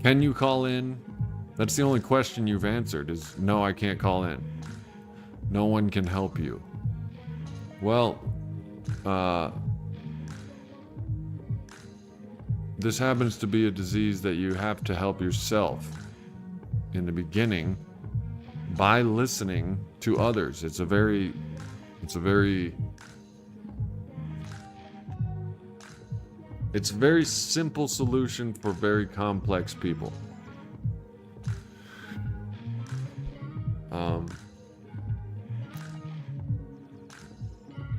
Can you call in? That's the only question you've answered is no, I can't call in. No one can help you. Well, this happens to be a disease that you have to help yourself in the beginning by listening to others. It's a very simple solution for very complex people.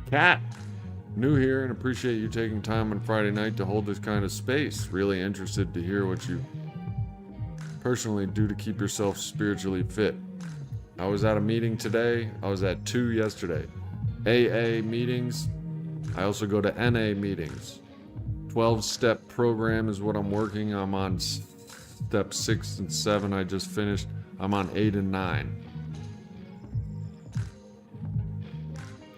Kat, new here and appreciate you taking time on Friday night to hold this kind of space. Really interested to hear what you personally do to keep yourself spiritually fit. I was at a meeting today. I was at 2 yesterday. AA meetings. I also go to NA meetings. 12-step program is what I'm working. I'm on step 6 and 7. I just finished. I'm on 8 and 9.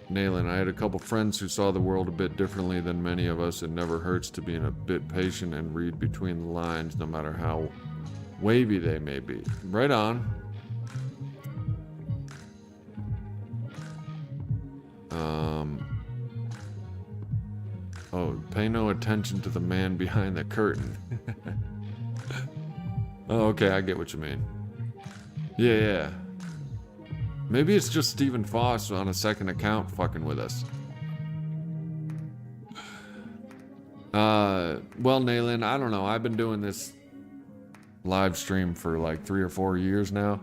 Nailing. I had a couple friends who saw the world a bit differently than many of us. It never hurts to be a bit patient and read between the lines, no matter how wavy they may be. Right on. Oh, pay no attention to the man behind the curtain. Oh, okay, I get what you mean. Yeah. Maybe it's just Stephen Foss on a second account fucking with us. Well, Nayland, I don't know. I've been doing this live stream for like 3 or 4 years now.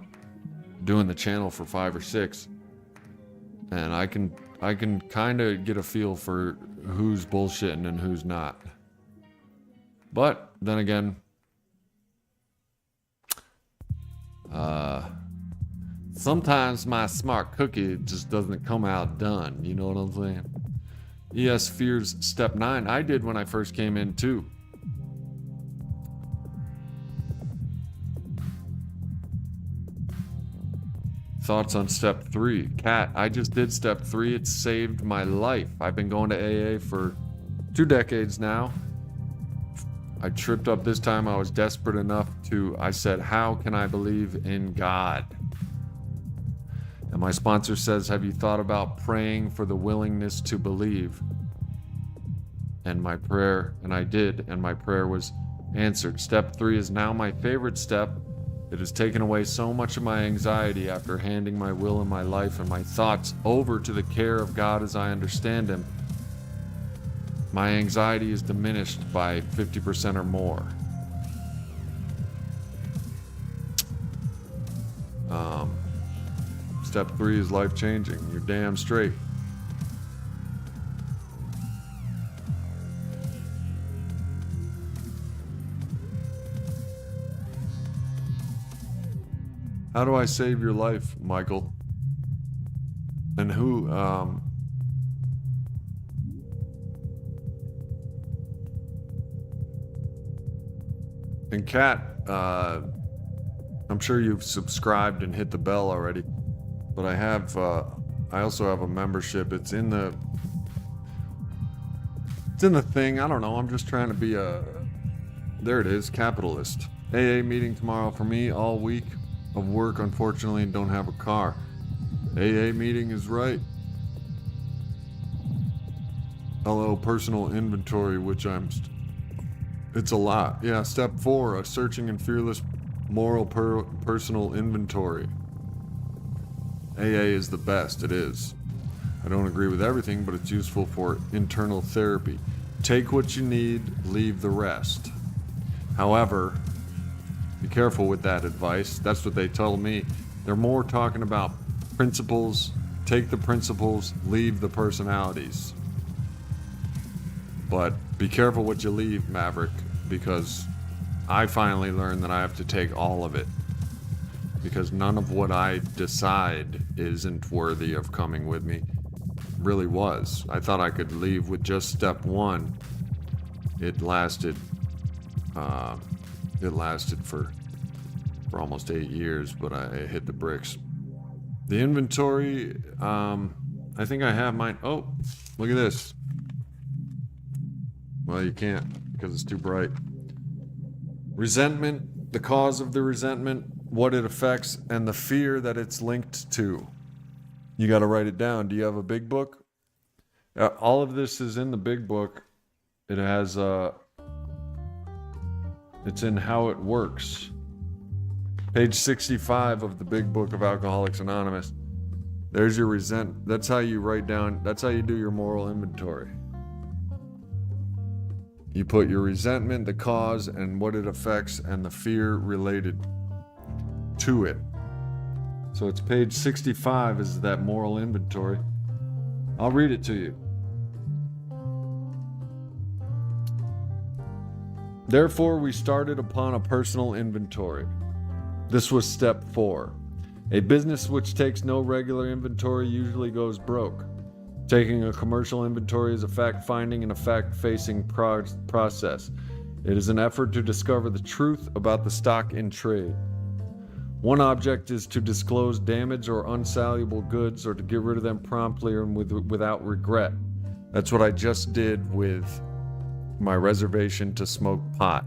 Doing the channel for 5 or 6. And I can kind of get a feel for who's bullshitting and who's not. But then again, sometimes my smart cookie just doesn't come out done. You know what I'm saying? ES Fears Step 9. I did when I first came in too. Thoughts on Step 3? Kat, I just did Step 3. It saved my life. I've been going to AA for 2 decades now. I tripped up this time. I was desperate enough I said, how can I believe in God? And my sponsor says, have you thought about praying for the willingness to believe? And my prayer, and I did, and my prayer was answered. Step 3 is now my favorite step. It has taken away so much of my anxiety after handing my will and my life and my thoughts over to the care of God as I understand Him. My anxiety is diminished by 50% or more. Step 3 is life-changing. You're damn straight. How do I save your life, Michael? And who, And Kat, I'm sure you've subscribed and hit the bell already, but I also have a membership. It's in the thing. I don't know. I'm just trying to be there it is, capitalist. AA meeting tomorrow for me, all week of work, unfortunately, and don't have a car. AA meeting is right. LO personal inventory, which it's a lot. Yeah, step 4, a searching and fearless moral personal inventory. AA is the best, it is. I don't agree with everything, but it's useful for internal therapy. Take what you need, leave the rest. However, be careful with that advice. That's what they told me. They're more talking about principles. Take the principles, leave the personalities. But be careful what you leave, Maverick, because I finally learned that I have to take all of it. Because none of what I decide isn't worthy of coming with me. Really was. I thought I could leave with just step 1. It lasted for almost 8 years, but I hit the bricks. The inventory, I think I have mine. Oh, look at this. Well, you can't because it's too bright. Resentment, the cause of the resentment, what it affects, and the fear that it's linked to. You got to write it down. Do you have a big book? All of this is in the big book. It has, it's in How It Works. Page 65 of the big book of Alcoholics Anonymous. There's your that's how you write down, that's how you do your moral inventory. You put your resentment, the cause, and what it affects, and the fear related to it. So it's page 65 is that moral inventory. I'll read it to you. Therefore, we started upon a personal inventory. This was step 4. A business which takes no regular inventory usually goes broke. Taking a commercial inventory is a fact-finding and a fact-facing process. It is an effort to discover the truth about the stock in trade. One object is to disclose damaged or unsalable goods or to get rid of them promptly and without regret. That's what I just did with my reservation to smoke pot.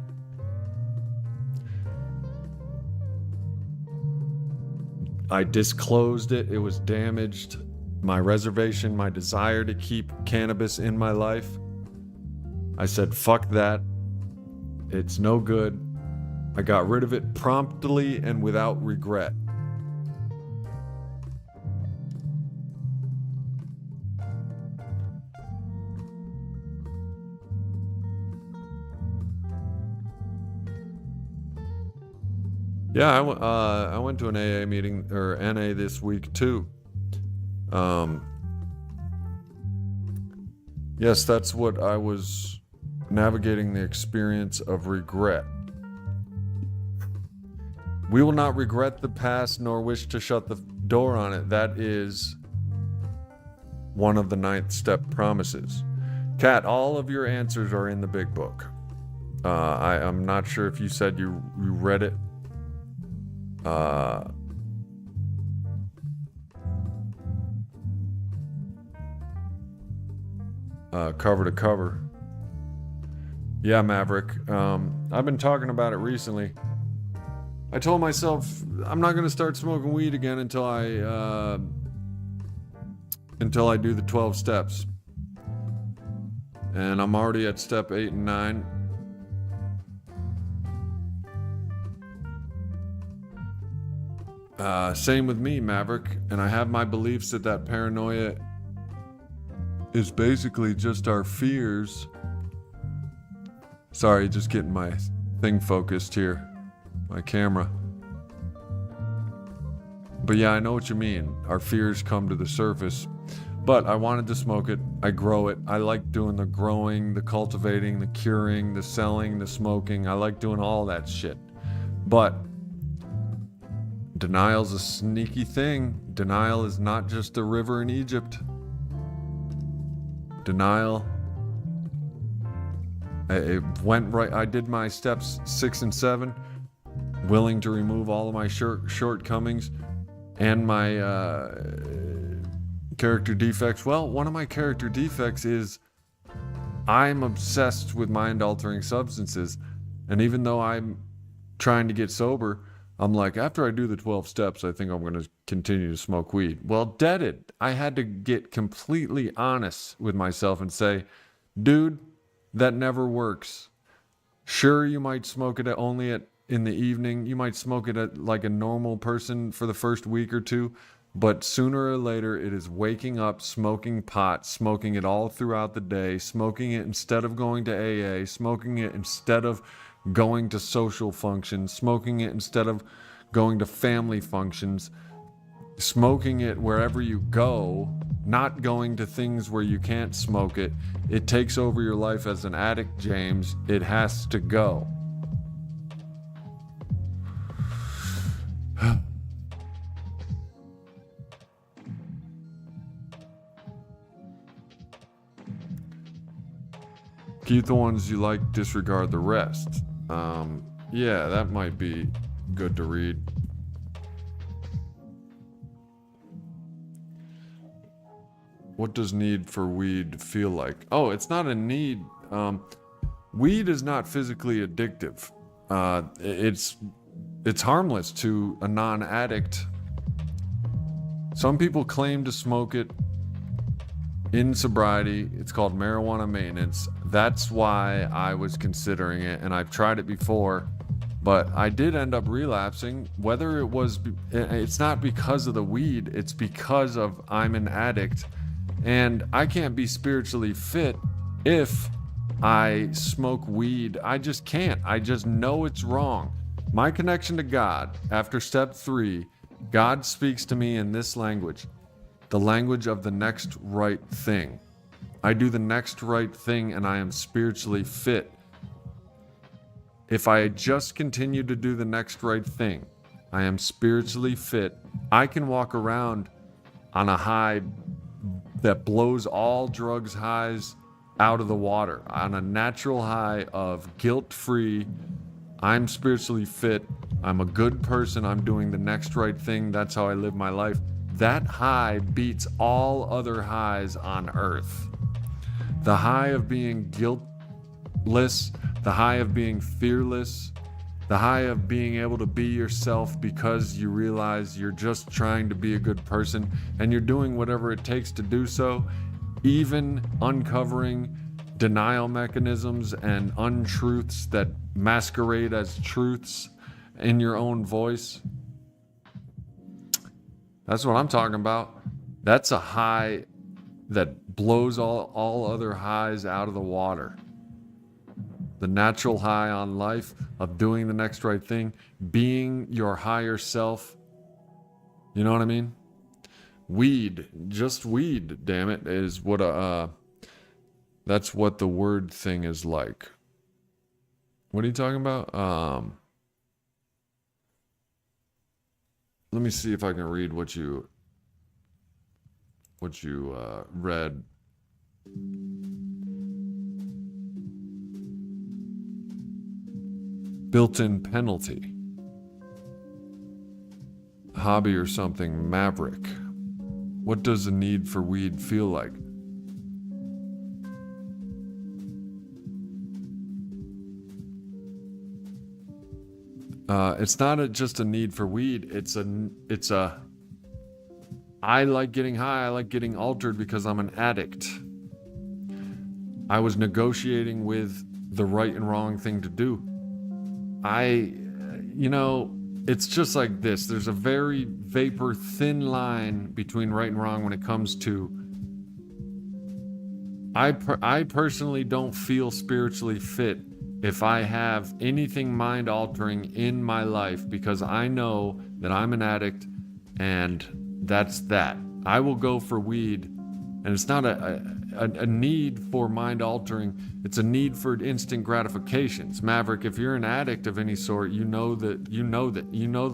I disclosed it. It was damaged. My reservation, my desire to keep cannabis in my life. I said, fuck that. It's no good. I got rid of it promptly and without regret. Yeah, I went to an AA meeting, or NA this week too. Yes, that's what I was navigating, the experience of regret. We will not regret the past nor wish to shut the door on it. That is one of the 9th step promises. Kat, all of your answers are in the big book. I'm not sure if you said you read it. Cover to cover. Yeah, Maverick. I've been talking about it recently. I told myself I'm not going to start smoking weed again until I do the 12 steps. And I'm already at step 8 and 9. Same with me, Maverick. And I have my beliefs that paranoia is basically just our fears. Sorry, just getting my thing focused here. My camera. But yeah, I know what you mean. Our fears come to the surface. But I wanted to smoke it. I grow it. I like doing the growing, the cultivating, the curing, the selling, the smoking. I like doing all that shit. But denial's a sneaky thing. Denial is not just a river in Egypt. Denial. It went right. I did my steps 6 and 7. Willing to remove all of my shortcomings and my character defects. Well, one of my character defects is I'm obsessed with mind-altering substances. And even though I'm trying to get sober, I'm like, after I do the 12 steps, I think I'm going to continue to smoke weed. Well, deaded. I had to get completely honest with myself and say, dude, that never works. Sure, you might smoke it in the evening. You might smoke it at like a normal person for the first week or two. But sooner or later, it is waking up, smoking pot, smoking it all throughout the day, smoking it instead of going to AA, smoking it instead of going to social functions, smoking it instead of going to family functions, smoking it wherever you go, not going to things where you can't smoke it. It takes over your life as an addict, James. It has to go. Keep the ones you like, disregard the rest. Yeah, that might be good to read. What does need for weed feel like? Oh, it's not a need. Weed is not physically addictive. It's harmless to a non-addict. Some people claim to smoke it in sobriety. It's called marijuana maintenance. That's why I was considering it, and I've tried it before, but I did end up relapsing. It's not because of the weed, it's because of I'm an addict, and I can't be spiritually fit if I smoke weed. I just can't. I just know it's wrong. My connection to God, after step 3, God speaks to me in this language. The language of the next right thing. I do the next right thing and I am spiritually fit. If I just continue to do the next right thing, I am spiritually fit. I can walk around on a high that blows all drugs highs out of the water, on a natural high of guilt-free. I'm spiritually fit. I'm a good person. I'm doing the next right thing. That's how I live my life. That high beats all other highs on earth. The high of being guiltless, the high of being fearless, the high of being able to be yourself because you realize you're just trying to be a good person and you're doing whatever it takes to do so, even uncovering denial mechanisms and untruths that masquerade as truths in your own voice. That's what I'm talking about. That's a high that blows all other highs out of the water. The natural high on life of doing the next right thing, being your higher self. You know what I mean? Weed, just weed, damn it, is what that's what the word thing is like. What are you talking about? Let me see if I can read what you read. Built-in penalty. Hobby or something, maverick. What does the need for weed feel like? It's not just a need for weed. I like getting high. I like getting altered because I'm an addict. I was negotiating with the right and wrong thing to do. It's just like this. There's a very vapor thin line between right and wrong when it comes to. I personally don't feel spiritually fit if I have anything mind altering in my life, because I know that I'm an addict and that's that. I will go for weed, and it's not a need for mind altering, it's a need for instant gratifications. Maverick, if you're an addict of any sort, you know the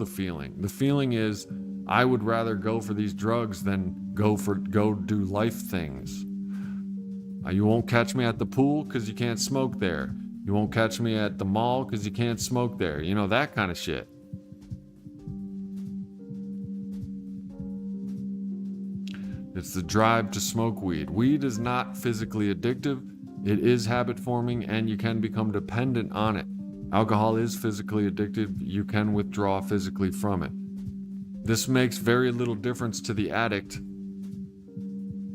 feeling. The feeling is, I would rather go for these drugs than go do life things. You won't catch me at the pool because you can't smoke there. You won't catch me at the mall because you can't smoke there. You know, that kind of shit. It's the drive to smoke weed. Weed is not physically addictive. It is habit forming, and you can become dependent on it. Alcohol is physically addictive. You can withdraw physically from it. This makes very little difference to the addict.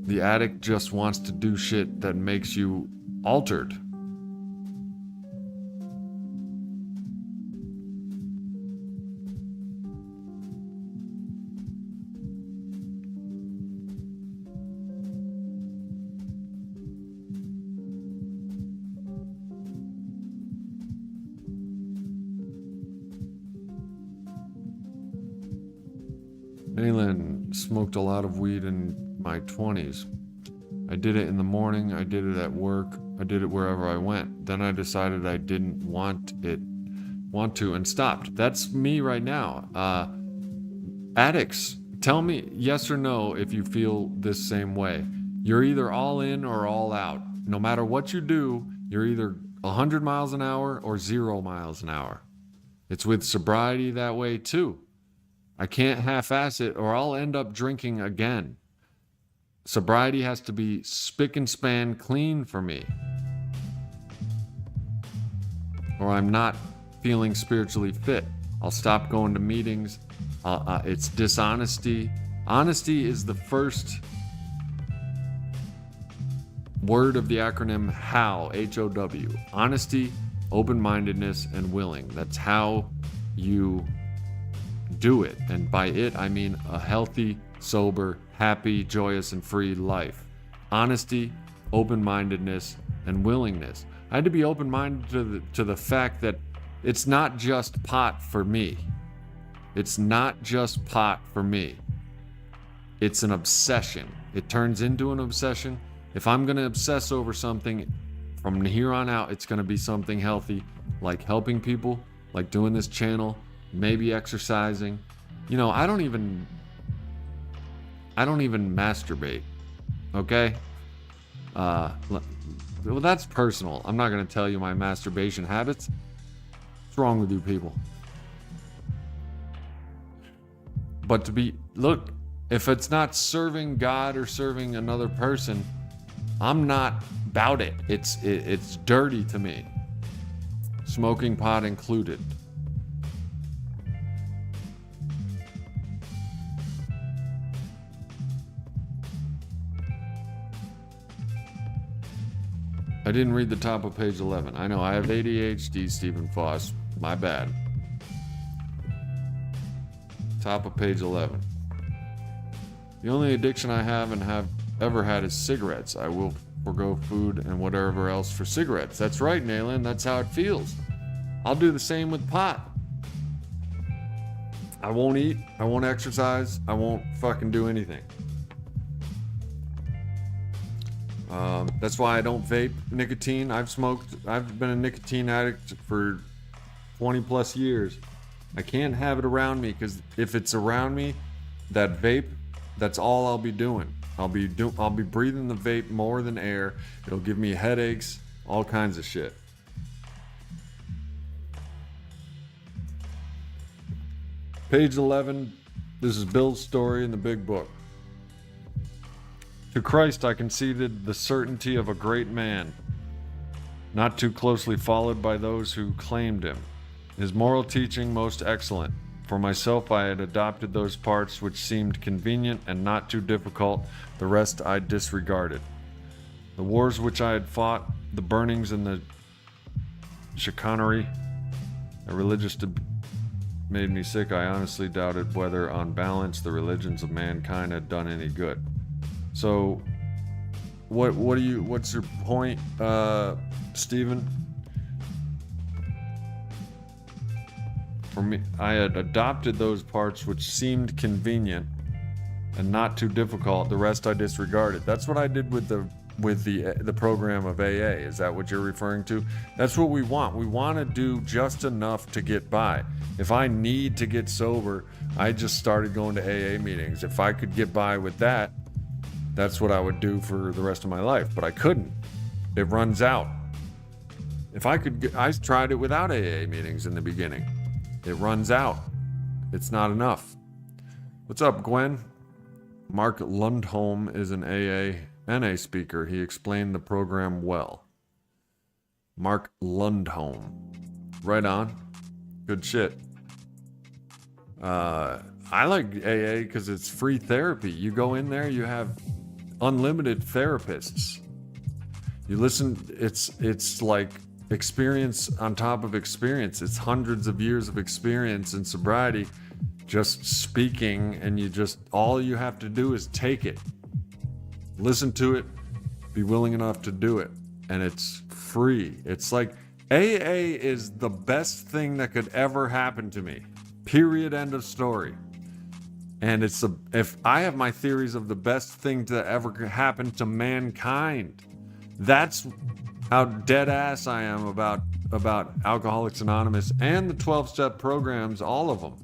The addict just wants to do shit that makes you altered. Nayland smoked a lot of weed in my 20s. I did it in the morning, I did it at work, I did it wherever I went. Then I decided I didn't want to and stopped. That's me right now. Addicts, tell me yes or no if you feel this same way. You're either all in or all out. No matter what you do, you're either 100 miles an hour or 0 miles an hour. It's with sobriety that way too. I can't half-ass it or I'll end up drinking again. Sobriety has to be spick and span clean for me, or I'm not feeling spiritually fit. I'll stop going to meetings. It's dishonesty. Honesty is the first word of the acronym HOW, H-O-W. Honesty, open-mindedness, and willing. That's how you do it. And by it, I mean a healthy, sober, happy, joyous, and free life. Honesty, open-mindedness, and willingness. I had to be open-minded to the fact that it's not just pot for me. It's not just pot for me. It's an obsession. It turns into an obsession. If I'm going to obsess over something, from here on out, it's going to be something healthy, like helping people, like doing this channel, maybe exercising. You know, I don't even masturbate, okay? Well, that's personal. I'm not going to tell you my masturbation habits. What's wrong with you people? But look, if it's not serving God or serving another person, I'm not about it. It's dirty to me. Smoking pot included. I didn't read the top of page 11. I know, I have ADHD, Stephen Foss. My bad. Top of page 11. The only addiction I have and have ever had is cigarettes. I will forgo food and whatever else for cigarettes. That's right, Nayland. That's how it feels. I'll do the same with pot. I won't eat. I won't exercise. I won't fucking do anything. That's why I don't vape nicotine. I've been a nicotine addict for 20 plus years. I can't have it around me because if it's around me, that vape, that's all I'll be doing. I'll be breathing the vape more than air. It'll give me headaches, all kinds of shit. Page 11, this is Bill's story in the big book. To Christ I conceded the certainty of a great man, not too closely followed by those who claimed him. His moral teaching most excellent. For myself I had adopted those parts which seemed convenient and not too difficult, the rest I disregarded. The wars which I had fought, the burnings and the chicanery, a religious made me sick. I honestly doubted whether on balance the religions of mankind had done any good. So, what's your point, Stephen? For me, I had adopted those parts which seemed convenient and not too difficult. The rest I disregarded. That's what I did with the program of AA. Is that what you're referring to? That's what we want. We want to do just enough to get by. If I need to get sober, I just started going to AA meetings. If I could get by with that, that's what I would do for the rest of my life, but I couldn't. It runs out. If I could, I tried it without AA meetings in the beginning. It runs out. It's not enough. What's up, Gwen? Mark Lundholm is an NA speaker. He explained the program well. Mark Lundholm. Right on. Good shit. I like AA because it's free therapy. You go in there, you have unlimited therapists. You listen, it's like experience on top of experience. It's hundreds of years of experience in sobriety, just speaking, and all you have to do is take it. Listen to it, be willing enough to do it, and it's free. It's like AA is the best thing that could ever happen to me. Period, end of story. And if I have my theories of the best thing to ever happen to mankind, that's how dead ass I am about Alcoholics Anonymous and the 12-step programs, all of them.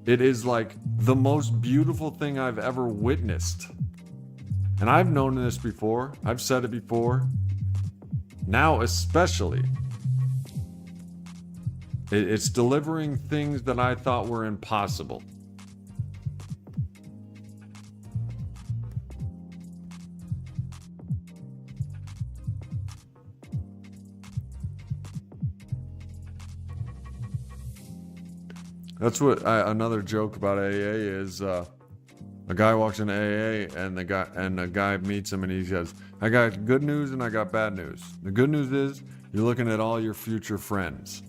It is like the most beautiful thing I've ever witnessed. And I've known this before. I've said it before. Now especially. It's delivering things that I thought were impossible. That's what another joke about AA is. A guy walks into AA and a guy meets him and he says, "I got good news and I got bad news. The good news is you're looking at all your future friends.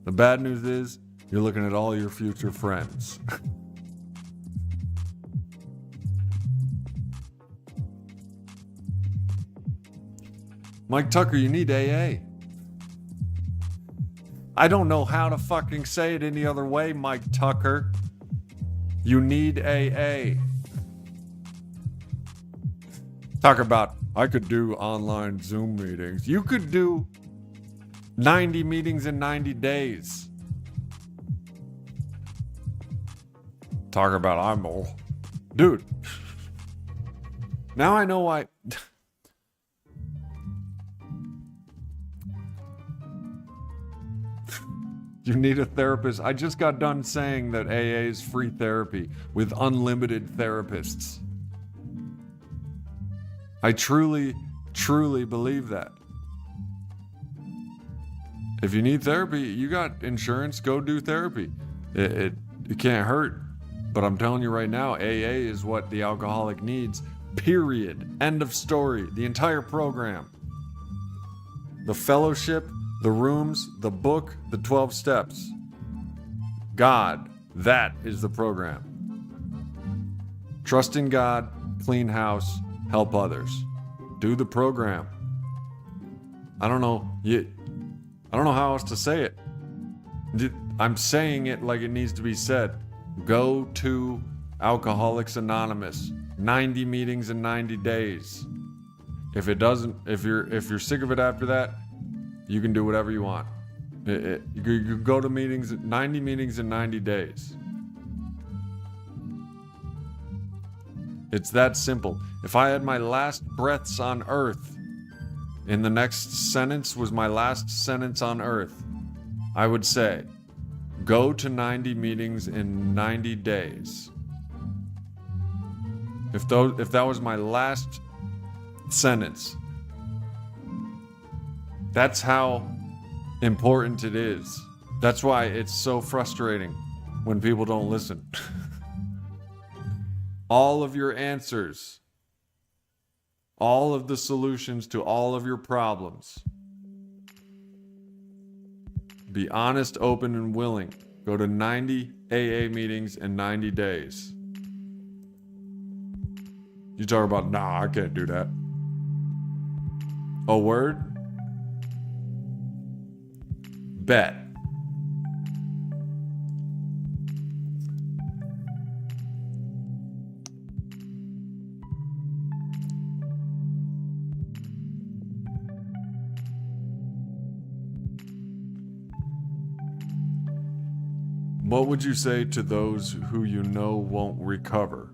The bad news is you're looking at all your future friends." Mike Tucker, you need AA. I don't know how to fucking say it any other way, Mike Tucker. You need AA. Talk about, I could do online Zoom meetings. You could do 90 meetings in 90 days. Talk about, I'm old. Dude. Now I know why. You need a therapist. I just got done saying that AA is free therapy with unlimited therapists. I truly, truly believe that. If you need therapy, you got insurance, go do therapy. It can't hurt. But I'm telling you right now, AA is what the alcoholic needs. Period. End of story. The entire program. The fellowship, the rooms, the book, the 12 steps. God, that is the program. Trust in God, clean house, help others. Do the program. I don't know how else to say it. I'm saying it like it needs to be said. Go to Alcoholics Anonymous. 90 meetings in 90 days. If you're sick of it after that, you can do whatever you want. You go to 90 meetings in 90 days. It's that simple. If I had my last breaths on earth, and the next sentence was my last sentence on earth, I would say, go to 90 meetings in 90 days. If that was my last sentence, that's how important it is. That's why it's so frustrating when people don't listen. All of your answers, all of the solutions to all of your problems. Be honest, open, and willing. Go to 90 AA meetings in 90 days. You talk about, nah, I can't do that. A word? Bet. What would you say to those who you know won't recover?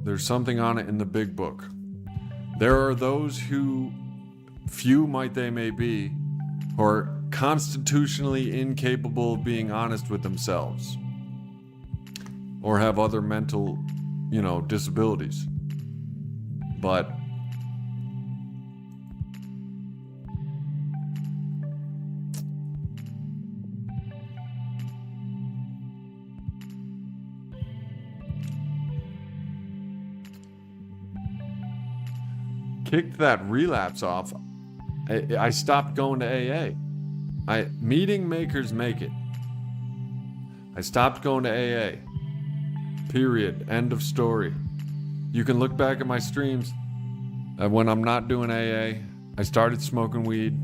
There's something on it in the big book. There are those who, few might they may be, who are constitutionally incapable of being honest with themselves or have other mental, disabilities. But kicked that relapse off, I stopped going to AA. Meeting makers make it. I stopped going to AA. Period. End of story. You can look back at my streams. When I'm not doing AA, I started smoking weed.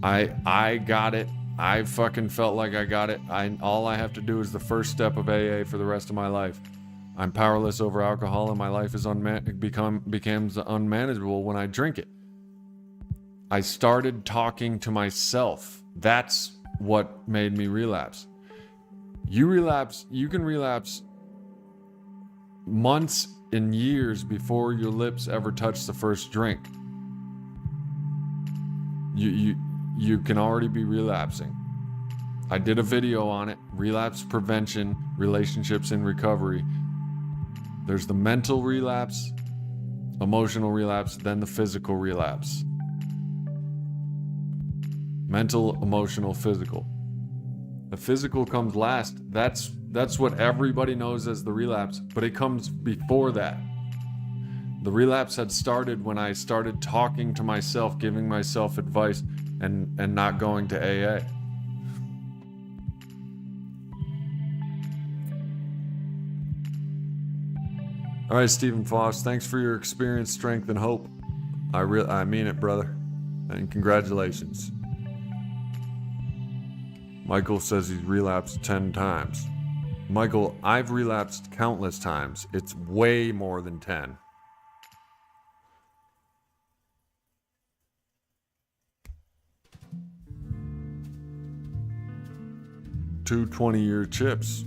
I got it. I fucking felt like I got it. All I have to do is the first step of AA for the rest of my life. I'm powerless over alcohol, and my life is becomes unmanageable when I drink it. I started talking to myself. That's what made me relapse. You can relapse months and years before your lips ever touch the first drink. You can already be relapsing. I did a video on it, relapse prevention, relationships in recovery. There's the mental relapse, emotional relapse, then the physical relapse. Mental, emotional, physical. The physical comes last. That's what everybody knows as the relapse, but it comes before that. The relapse had started when I started talking to myself, giving myself advice, and not going to AA. All right, Stephen Foss, thanks for your experience, strength, and hope. I mean it, brother, and congratulations. Michael says he's relapsed 10 times. Michael, I've relapsed countless times. It's way more than 10. Two 20-year chips.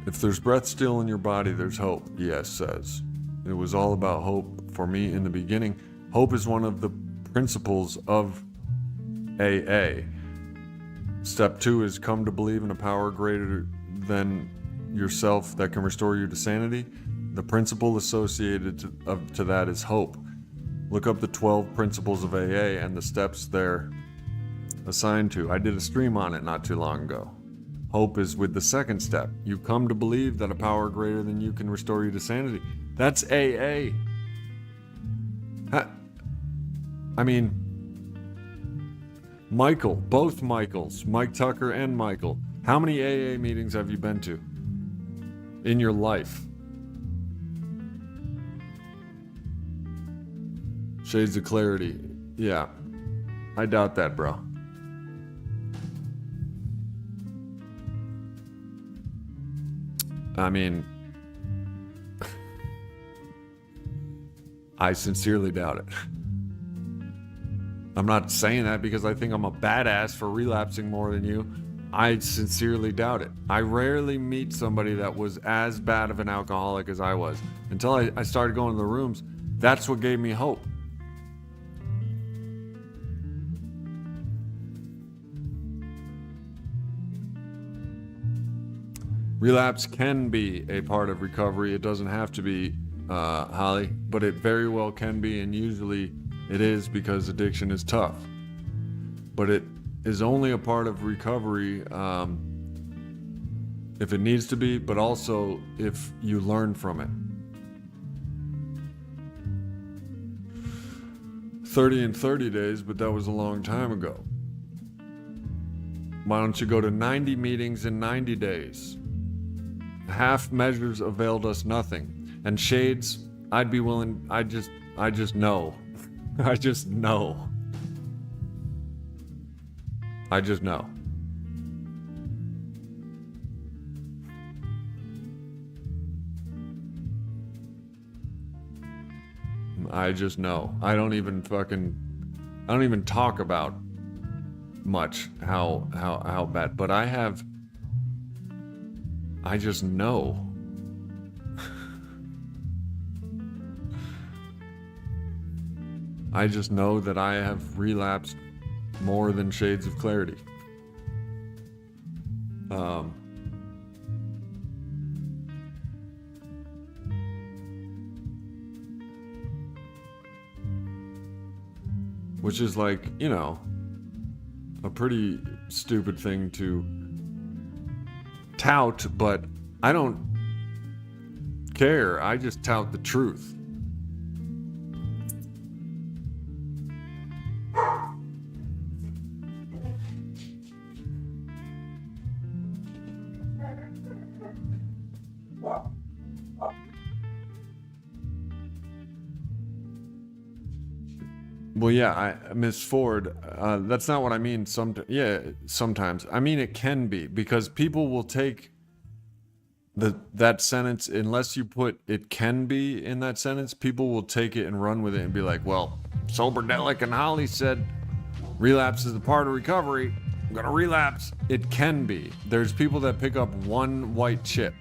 If there's breath still in your body, there's hope, Yes says. It was all about hope for me in the beginning. Hope is one of the principles of AA. Step 2 is come to believe in a power greater than yourself that can restore you to sanity. The principle associated to that is hope. Look up the 12 principles of AA and the steps they're assigned to. I did a stream on it not too long ago. Hope is with the second step. You come to believe that a power greater than you can restore you to sanity. That's AA. I mean, Michael, both Michaels, Mike Tucker and Michael, how many AA meetings have you been to in your life? Shades of clarity. Yeah, I doubt that, bro. I mean, I sincerely doubt it. I'm not saying that because I think I'm a badass for relapsing more than you. I sincerely doubt it. I rarely meet somebody that was as bad of an alcoholic as I was. Until I started going to the rooms, that's what gave me hope. Relapse can be a part of recovery. It doesn't have to be, Holly, but it very well can be, and usually it is because addiction is tough. But it is only a part of recovery if it needs to be, but also if you learn from it. 30 in 30 days, but that was a long time ago. Why don't you go to 90 meetings in 90 days? Half measures availed us nothing. And shades, I'd be willing, I just know. I just know. I just know. I just know. I don't even talk about much how bad, but I just know. I just know that I have relapsed more than shades of clarity. Which is like, you know, a pretty stupid thing to tout, but I don't care. I just tout the truth. Well, yeah, Miss Ford, that's not what I mean. Sometimes. I mean, it can be, because people will take that sentence, unless you put "it can be" in that sentence, people will take it and run with it and be like, well, Soberdelic and Holly said relapse is a part of recovery. I'm going to relapse. It can be. There's people that pick up one white chip,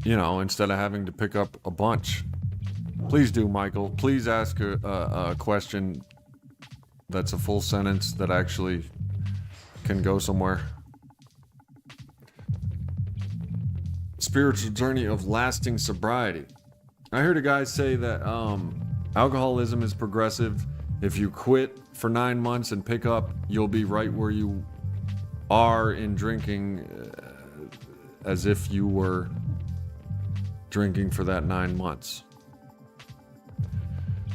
instead of having to pick up a bunch. Please do, Michael. Please ask a question that's a full sentence that actually can go somewhere. Spiritual journey of lasting sobriety. I heard a guy say that alcoholism is progressive. If you quit for 9 months and pick up, you'll be right where you are in drinking, as if you were drinking for that 9 months.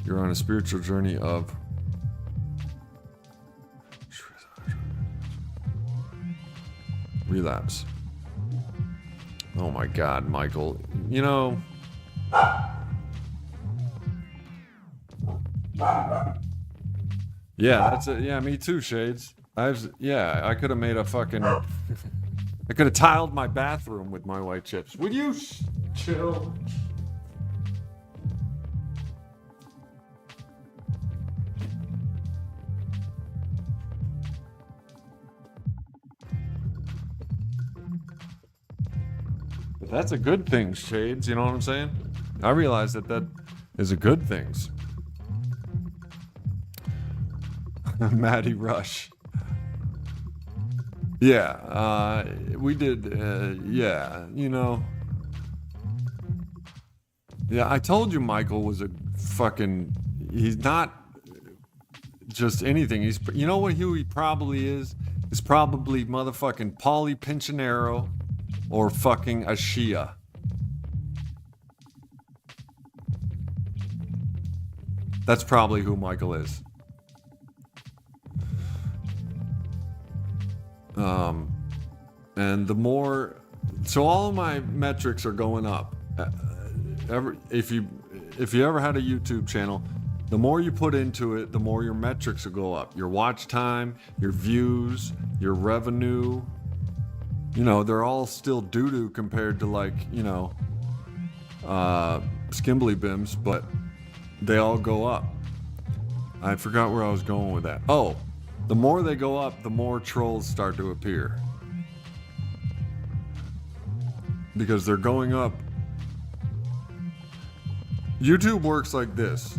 You're on a spiritual journey of relapse. Oh my God, Michael. Yeah, that's it. Yeah, me too, Shades. I could have made a fucking... I could have tiled my bathroom with my white chips. Would you chill? That's a good thing, Shades, you know what I'm saying? I realize that is a good thing. Maddie Rush. Yeah, we did, yeah, Yeah, I told you Michael was a fucking... He's not just anything. He's... You know who he probably is? He's probably motherfucking Paulie Pincinero. Or fucking a Shia. That's probably who Michael is. And the more... So all of my metrics are going up. If you ever had a YouTube channel, the more you put into it, the more your metrics will go up. Your watch time, your views, your revenue... they're all still doo-doo compared to Skimbly Bims, but they all go up. I forgot where I was going with that. Oh, the more they go up, the more trolls start to appear. Because they're going up. YouTube works like this.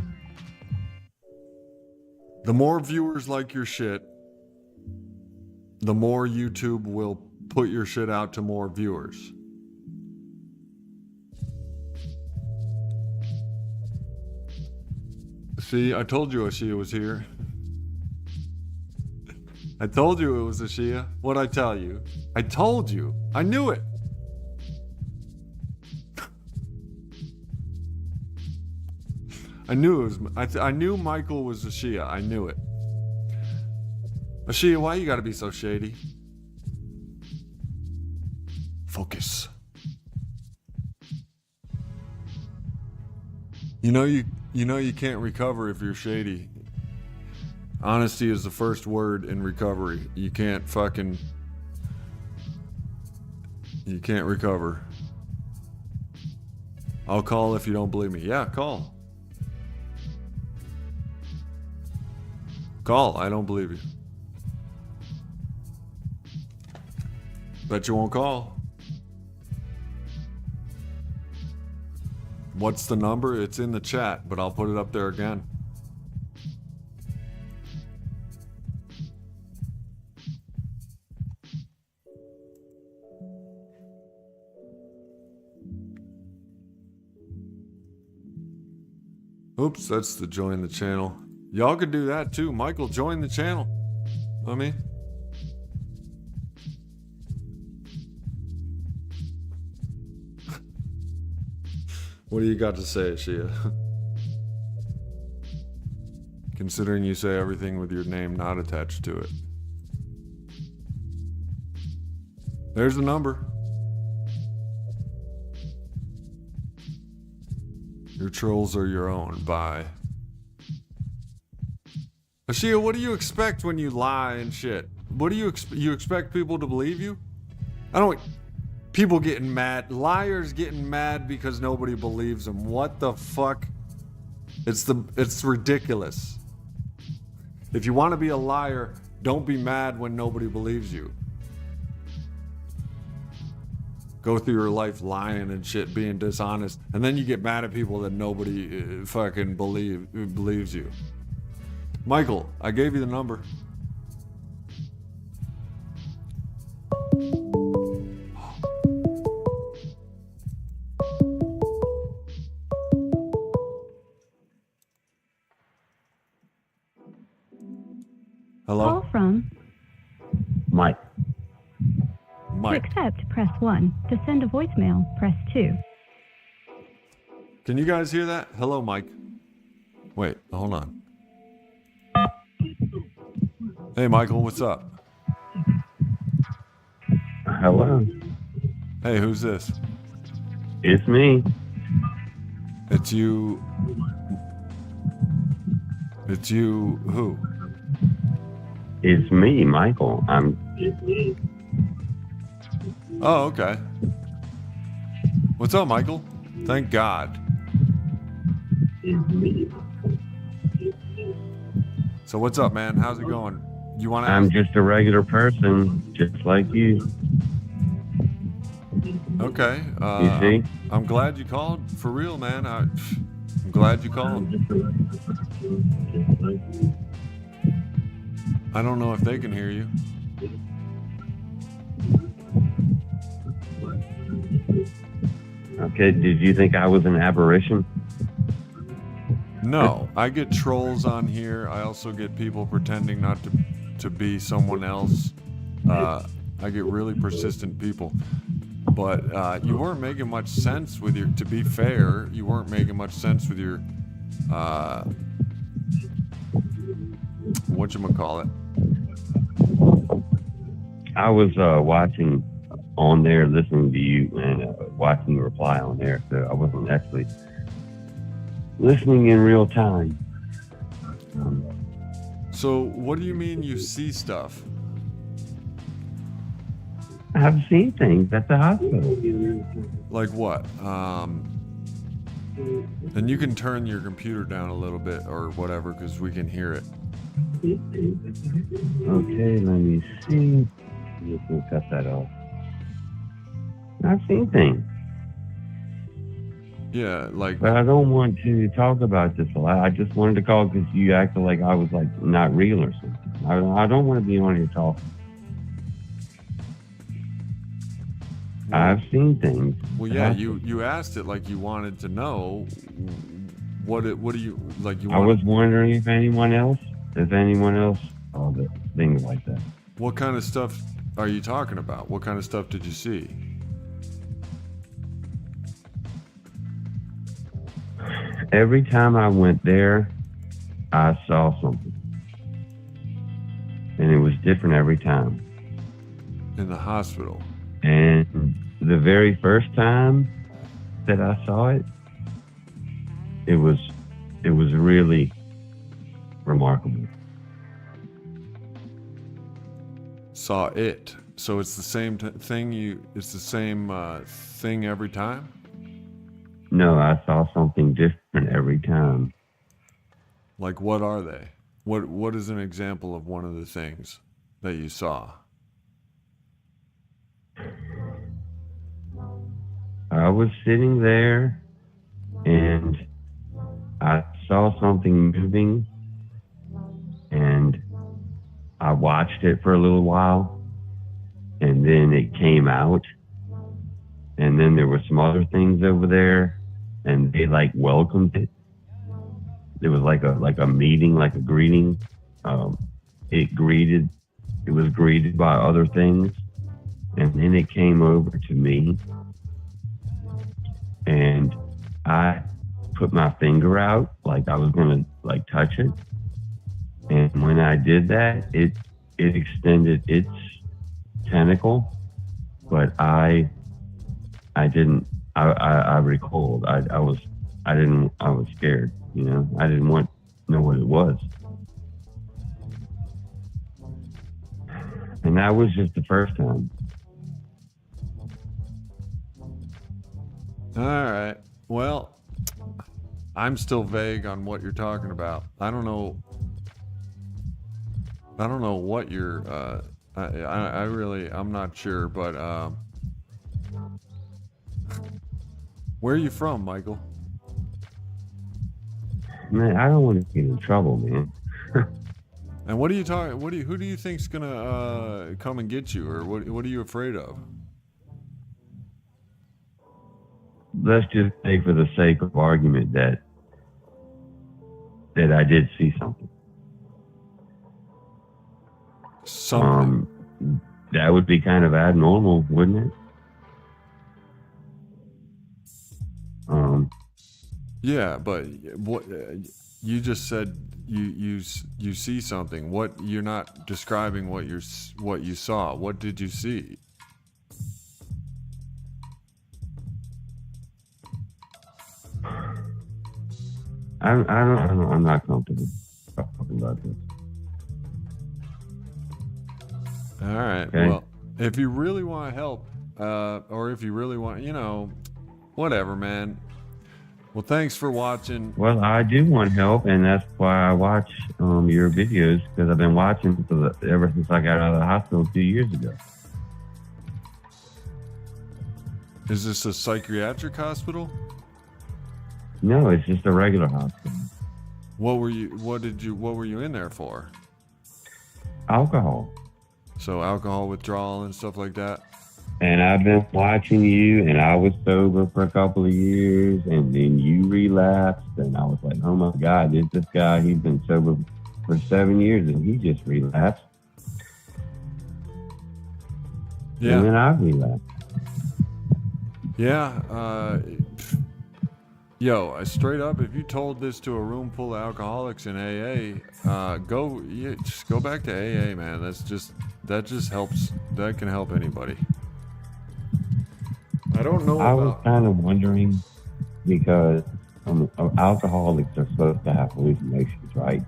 The more viewers like your shit, the more YouTube will put your shit out to more viewers. See, I told you a Shia was here. I told you it was a Shia. What'd I tell you? I told you. I knew it. I knew it was. I knew Michael was a Shia. I knew it. A Shia, why you gotta be so shady? Focus. You know you can't recover if you're shady. Honesty is the first word in recovery. You can't recover. I'll call if you don't believe me. Yeah, call. Call, I don't believe you. Bet you won't call. What's the number? It's in the chat, but I'll put it up there again. Oops, that's the join the channel. Y'all could do that too. Michael, join the channel. What do you got to say, Shia? Considering you say everything with your name not attached to it. There's the number. Your trolls are your own. Bye. Ashia, what do you expect when you lie and shit? What do you expect people to believe you? People getting mad, liars getting mad because nobody believes them. What the fuck? It's ridiculous. If you want to be a liar, don't be mad when nobody believes you. Go through your life lying and shit, being dishonest, and then you get mad at people that nobody fucking believes you. Michael, I gave you the number. Hello? Call from. Mike. To accept, press 1. To send a voicemail, press 2. Can you guys hear that? Hello, Mike. Wait, hold on. Hey, Michael, what's up? Hello. Hey, who's this? It's me. It's you. It's you who? It's me, Michael. Oh, okay. What's up, Michael? Thank God. It's me. So what's up, man? How's it going? You want to? I'm just a regular person, just like you. Okay. You see? I'm glad you called. For real, man. I'm glad you called. I don't know if they can hear you. Okay, did you think I was an aberration? No, I get trolls on here. I also get people pretending not to be someone else. I get really persistent people. But you weren't making much sense with your, to be fair, you weren't making much sense with your, whatchamacallit. I was watching on there, listening to you, and watching you reply on there, so I wasn't actually listening in real time. So what do you mean you see stuff? I've seen things at the hospital. Like what? And you can turn your computer down a little bit or whatever, because we can hear it. Okay, let me see. You can cut that off. I've seen things. Yeah, like. But I don't want to talk about this a lot. I just wanted to call because you acted like I was like not real or something. I don't want to be on here talking. I've seen things. Well, yeah, you asked it like you wanted to know what do you like? I was wondering if anyone else saw the things like that. What kind of stuff are you talking about? What kind of stuff did you see? Every time I went there, I saw something. And it was different every time. In the hospital? And the very first time that I saw it, it was really remarkable. Saw it. So it's the same thing. It's the same thing every time. No, I saw something different every time. Like what are they? What is an example of one of the things that you saw? I was sitting there and I saw something moving and I watched it for a little while and then it came out and then there were some other things over there and they like welcomed it. It was like a meeting, like a greeting. It was greeted by other things and then it came over to me. And I put my finger out like I was going to like touch it. And when I did that, it extended its tentacle, but I didn't. I recoiled. I was scared. You know, I didn't want to know what it was. And that was just the first time. All right. Well, I'm still vague on what you're talking about. I don't know what you're. I'm not sure. But where are you from, Michael? Man, I don't want to get in trouble, man. And what are you talking? Who do you think's gonna come and get you, or what are you afraid of? Let's just say, for the sake of argument, that I did see something. Something. That would be kind of abnormal, wouldn't it? Yeah, but what you just said, you see something. What, you're not describing what you saw. What did you see? I'm not comfortable talking about this. All right. Okay. Well, if you really want to help, or if you really want, whatever, man. Well, thanks for watching. Well, I do want help, and that's why I watch your videos, because I've been watching ever since I got out of the hospital 2 years ago. Is this a psychiatric hospital? No, it's just a regular hospital. What were you in there for? Alcohol. So alcohol withdrawal and stuff like that? And I've been watching you, and I was sober for a couple of years, and then you relapsed, and I was like, oh my God, this guy, he's been sober for 7 years, and he just relapsed. Yeah. And then I relapsed. Yeah. Straight up, if you told this to a room full of alcoholics in AA, just go back to AA, man. That just helps. That can help anybody. I don't know. I was kind of wondering, because alcoholics are supposed to have hallucinations, right?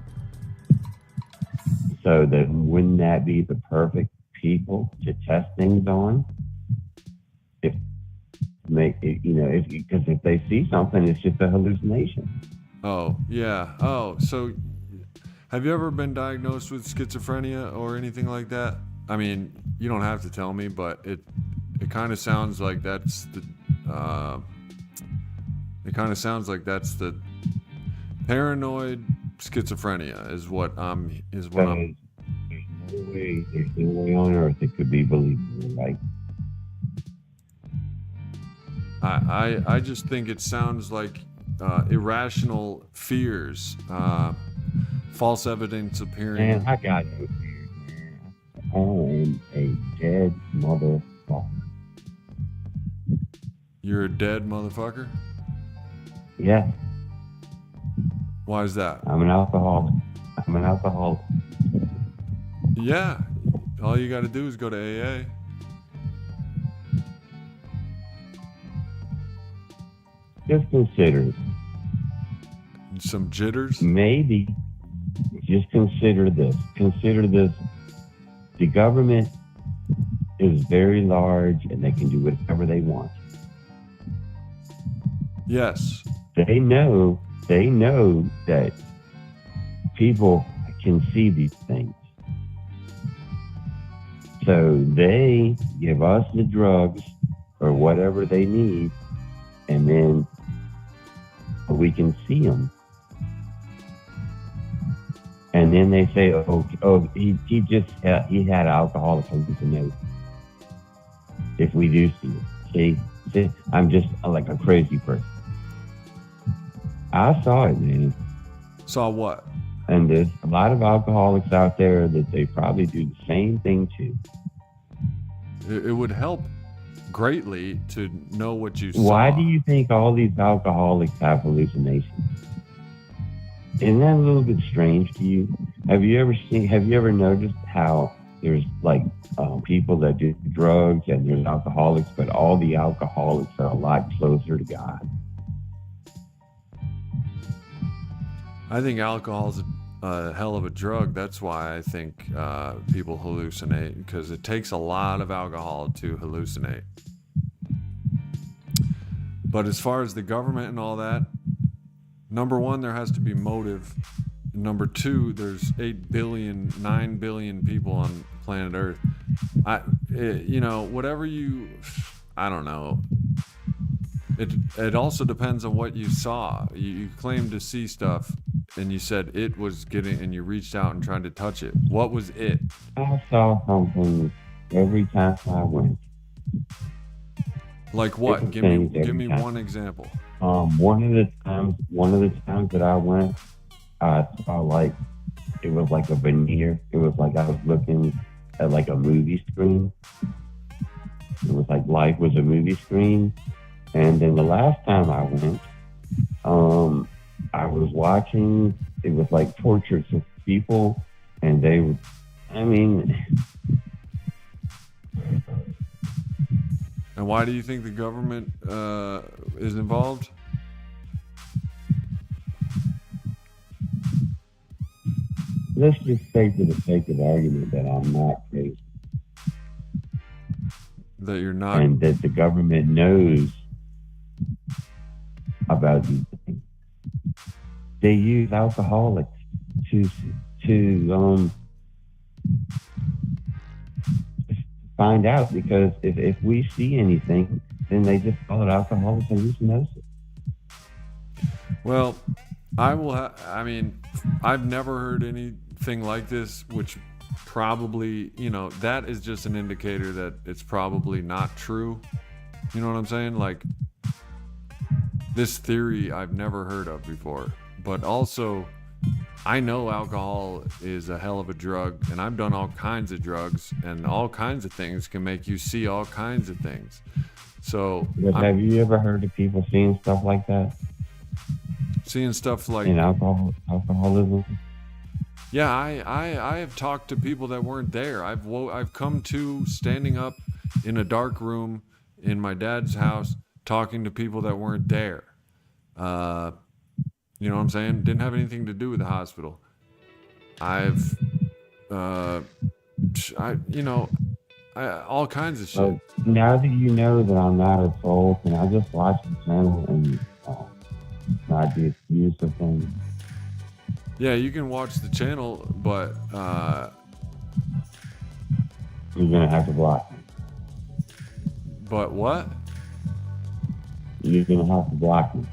So wouldn't that be the perfect people to test things on? Because if they see something, it's just a hallucination. Oh, yeah. Oh, so have you ever been diagnosed with schizophrenia or anything like that? I mean, you don't have to tell me, but it kind of sounds like that's the paranoid schizophrenia is what I'm. There's no way on earth it could be believable, right? I just think it sounds like irrational fears, false evidence appearing. Man, I got no fears, man. I am a dead motherfucker. You're a dead motherfucker? Yeah. Why is that? I'm an alcoholic. Yeah. All you got to do is go to AA. Just consider it. Some jitters? Maybe. Just consider this. The government is very large, and they can do whatever they want. Yes. They know that people can see these things. So they give us the drugs or whatever they need, and then we can see them. And then they say, he had alcoholic hallucinations. If we do see it. See, I'm just like a crazy person. I saw it, man. Saw what? And there's a lot of alcoholics out there that they probably do the same thing too. It would help greatly to know what you saw. Why do you think all these alcoholics have hallucinations? Isn't that a little bit strange to you? Have you ever noticed how there's like people that do drugs and there's alcoholics, but all the alcoholics are a lot closer to God? I think alcohol's a hell of a drug. That's why I think people hallucinate, because it takes a lot of alcohol to hallucinate. But as far as the government and all that, number one, there has to be motive. Number two, there's 9 billion people on planet Earth. I don't know. It also depends on what you saw. You claimed to see stuff, and you said it was and you reached out and tried to touch it. What was it? I saw something every time I went. Like what? Give me one example. One of the times that I went, I saw like it was like a veneer. It was like I was looking at like a movie screen. It was like life was a movie screen. And then the last time I went, I was watching. It was like portraits of people, and they would. I mean. And why do you think the government is involved? Let's just say, for the sake of argument, that I'm not crazy. That you're not. And that the government knows about these things. They use alcoholics to find out, because if we see anything, then they just call it alcoholic hallucinosis. Well, I've never heard anything like this, which probably, that is just an indicator that it's probably not true. You know what I'm saying? Like, this theory I've never heard of before. But also, I know alcohol is a hell of a drug, and I've done all kinds of drugs, and all kinds of things can make you see all kinds of things. So, but have you ever heard of people seeing stuff like that? Seeing stuff like in alcoholism? Yeah, I have talked to people that weren't there. I've come to standing up in a dark room in my dad's house, talking to people that weren't there. You know what I'm saying? Didn't have anything to do with the hospital. all kinds of shit. Now that you know that I'm not a soul, can I just watch the channel and not be accused of things? Yeah, you can watch the channel, but you're gonna have to block me. But what? You're gonna have to block me.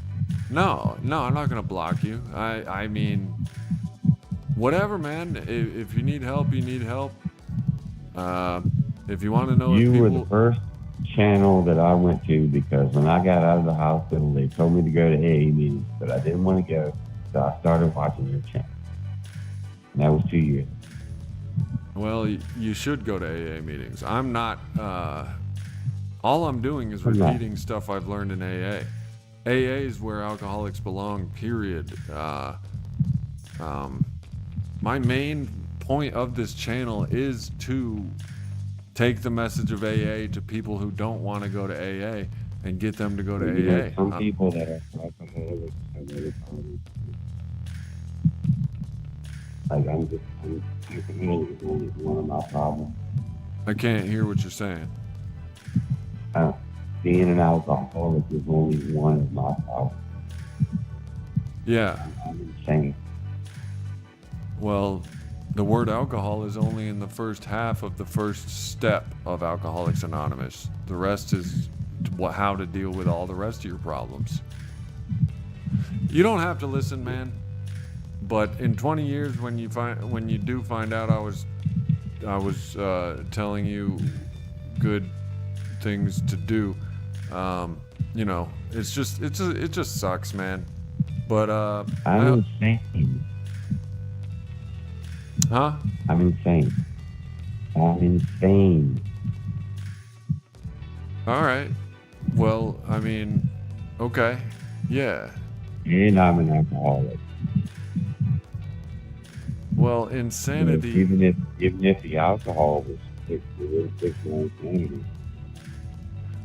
No, I'm not gonna block you. I mean, whatever, man. If you need help, you need help. If you want to know, you were the first channel that I went to, because when I got out of the hospital, they told me to go to AA meetings, but I didn't want to go, so I started watching your channel. And that was 2 years. Well, you should go to AA meetings. I'm not. All I'm doing is repeating stuff I've learned in AA. AA is where alcoholics belong, period. My main point of this channel is to take the message of AA to people who don't want to go to AA and get them to go to AA. Some people that are alcoholics have other problems. Like alcoholic is only one of my problems. I can't hear what you're saying. Being an alcoholic is only one of my problems. Yeah. I'm insane. Well, the word alcohol is only in the first half of the first step of Alcoholics Anonymous. The rest is how to deal with all the rest of your problems. You don't have to listen, man. But in 20 years, when you do find out I was telling you good things to do, it just sucks, man. But I'm insane. Huh? I'm insane. All right. Well, I mean, okay. Yeah. And I'm an alcoholic. Well, So insanity. even if the alcohol was fixed my insanity.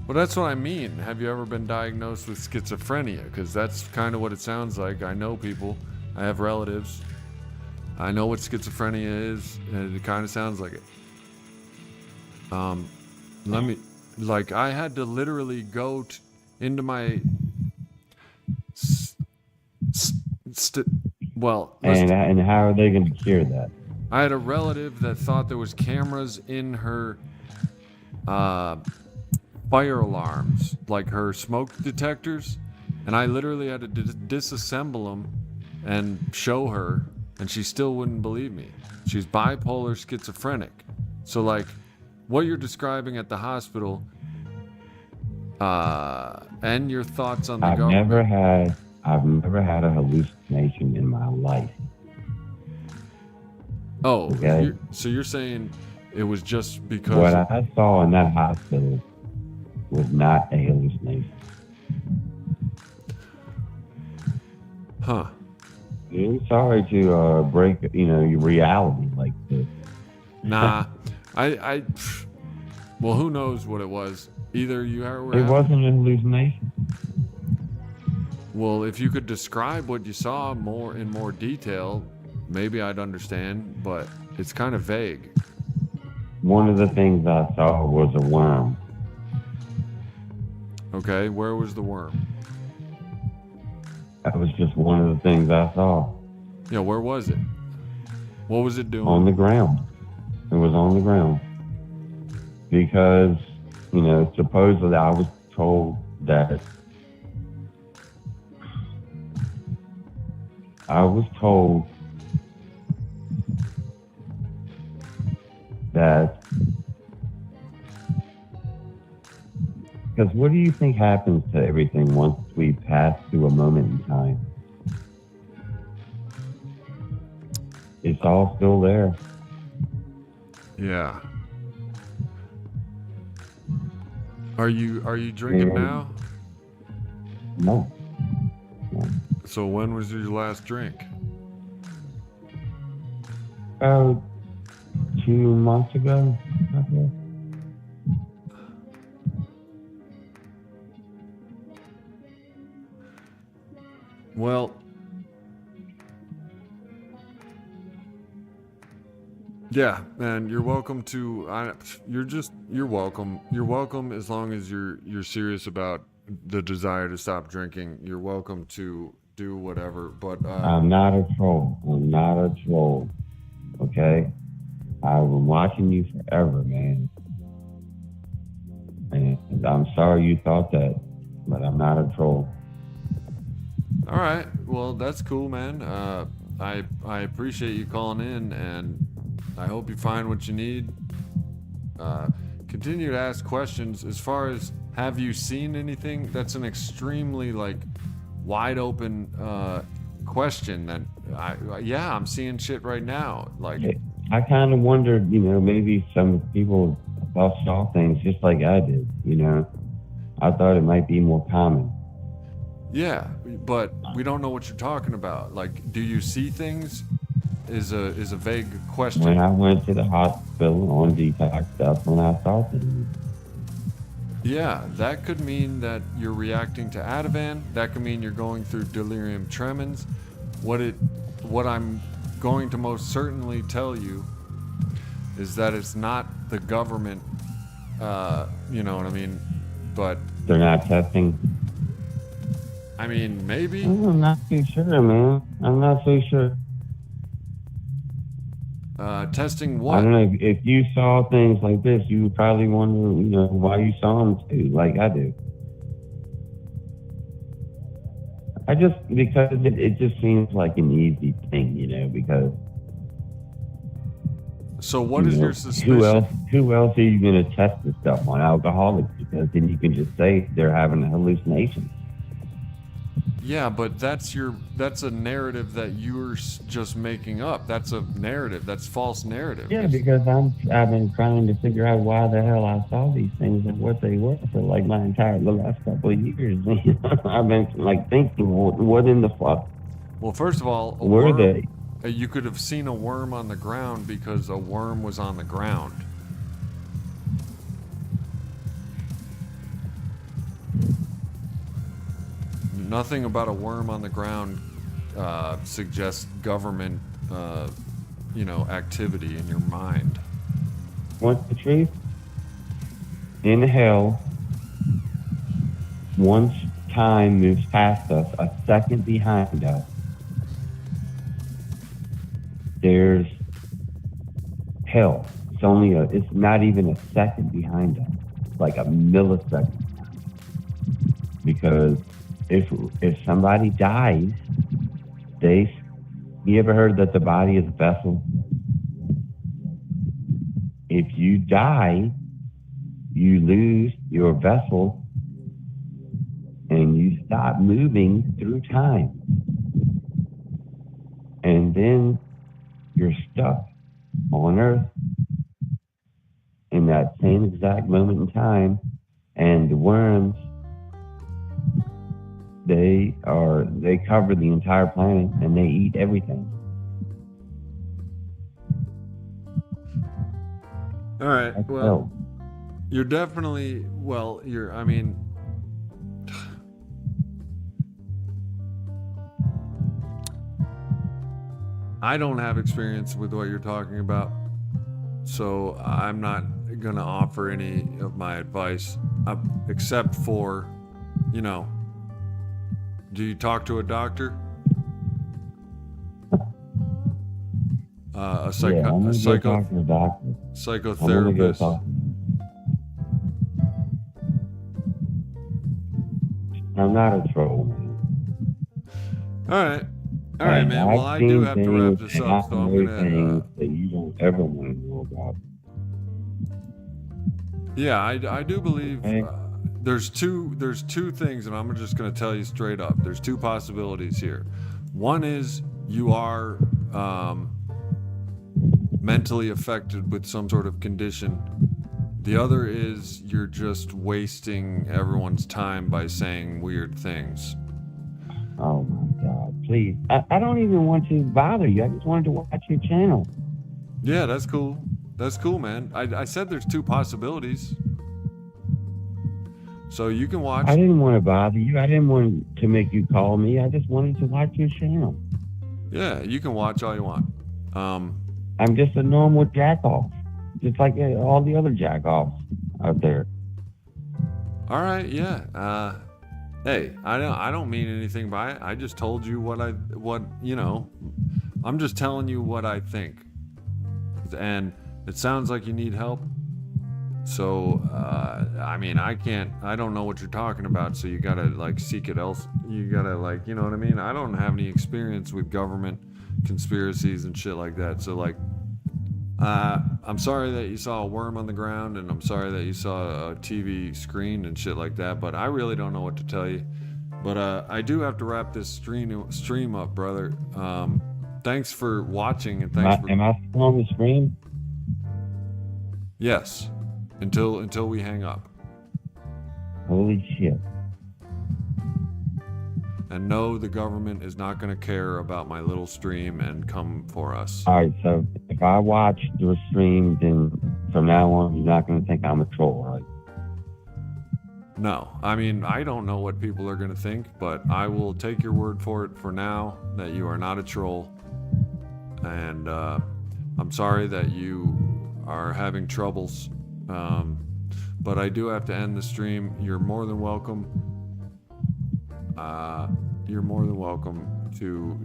Well, that's what I mean. Have you ever been diagnosed with schizophrenia? Because that's kind of what it sounds like. I know people. I have relatives. I know what schizophrenia is, and it kind of sounds like it. I had to literally go into my And how are they going to cure that? I had a relative that thought there was cameras in her fire alarms, like her smoke detectors, and I literally had to disassemble them and show her, and she still wouldn't believe me. She's bipolar schizophrenic. So like what you're describing at the hospital, and your thoughts on the government. I've never had a hallucination in my life. Oh, okay. So you're saying it was just because what I saw in that hospital was not a hallucination. Huh. I'm sorry to break, your reality like this. Nah, well, who knows what it was? Either you were. It wasn't a hallucination. Well, if you could describe what you saw in more detail, maybe I'd understand, but it's kind of vague. One of the things I saw was a worm. Okay, where was the worm? That was just one of the things I saw. Yeah, where was it? What was it doing? On the ground. It was on the ground. Because, supposedly I was told that because what do you think happens to everything once we pass through a moment in time? It's all still there. Yeah. Are you drinking now? No. So when was your last drink? About 2 months ago, I guess. Well, yeah, and you're welcome to. You're welcome. You're welcome as long as you're serious about the desire to stop drinking. You're welcome to do whatever. But I'm not a troll. Okay, I've been watching you forever, man. And I'm sorry you thought that, but I'm not a troll. All right, well that's cool, man. I appreciate you calling in, and I hope you find what you need. Continue to ask questions. As far as have you seen anything, that's an extremely wide open question. That I'm seeing shit right now. I kind of wondered, maybe some people saw things just like I did. I thought it might be more common. Yeah, but we don't know what you're talking about. Do you see things? Is a vague question. When I went to the hospital on detox stuff, when I saw things. Yeah, that could mean that you're reacting to Ativan. That could mean you're going through delirium tremens. What I'm going to most certainly tell you is that it's not the government. You know what I mean? But they're not testing. I mean, maybe. I'm not too sure, man. I'm not so sure. Testing what? I don't know. If you saw things like this, you would probably wonder, why you saw them too, like I do. Because it just seems like an easy thing, because. So what is your suspicion? Who else are you going to test this stuff on? Alcoholics, because then you can just say they're having a hallucination. Yeah, but that's a narrative that you're just making up. That's a narrative. That's false narrative. Yeah, because I've been trying to figure out why the hell I saw these things and what they were for like the last couple of years. I've been like thinking, what in the fuck Well, first of all, were they? You could have seen a worm on the ground because a worm was on the ground. Nothing about a worm on the ground suggests government, activity in your mind. Want the truth? In hell, once time moves past us, a second behind us, there's hell. It's not even a second behind us. It's like a millisecond. Because if somebody dies, you ever heard that the body is a vessel? If you die, you lose your vessel and you stop moving through time. And then you're stuck on Earth in that same exact moment in time. And the worms, they cover the entire planet and they eat everything. All right. That's Well, hell. you're definitely, I don't have experience with what you're talking about, so I'm not going to offer any of my advice, except for, do you talk to a doctor? A Yeah, I'm gonna go talk to the doctor. I'm gonna go psychotherapist. talk. I'm not a troll, man. All right, man. Well, I do have to wrap this up, so I'm gonna. Things that you don't ever want to know about. Yeah, I do believe Okay. there's two things, and I'm just gonna tell you straight up. There's two possibilities here. One is you are mentally affected with some sort of condition. The other is you're just wasting everyone's time by saying weird things. Oh my God! Please, I don't even want to bother you. I just wanted to watch your channel. Yeah, that's cool. That's cool, man. I said there's two possibilities. So you can watch. I didn't want to bother you. I didn't want to make you call me. I just wanted to watch your channel. Yeah, you can watch all you want. I'm just a normal jack-off, just like all the other jack-offs out there. All right, yeah. Hey, I don't mean anything by it. I just told you I'm just telling you what I think. And it sounds like you need help. So, I don't know what you're talking about, so you gotta seek it else. You gotta you know what I mean? I don't have any experience with government conspiracies and shit like that. So I'm sorry that you saw a worm on the ground, and I'm sorry that you saw a TV screen and shit like that, but I really don't know what to tell you. But I do have to wrap this stream up, brother. Thanks for watching, and thanks for... Am I still on the stream? Yes, until we hang up. Holy shit. And no, the government is not going to care about my little stream and come for us. All right, so if I watch the stream, then from now on, you're not going to think I'm a troll, right? No, I don't know what people are going to think, but I will take your word for it for now that you are not a troll. And I'm sorry that you are having troubles. But I do have to end the stream. You're more than welcome. You're more than welcome to,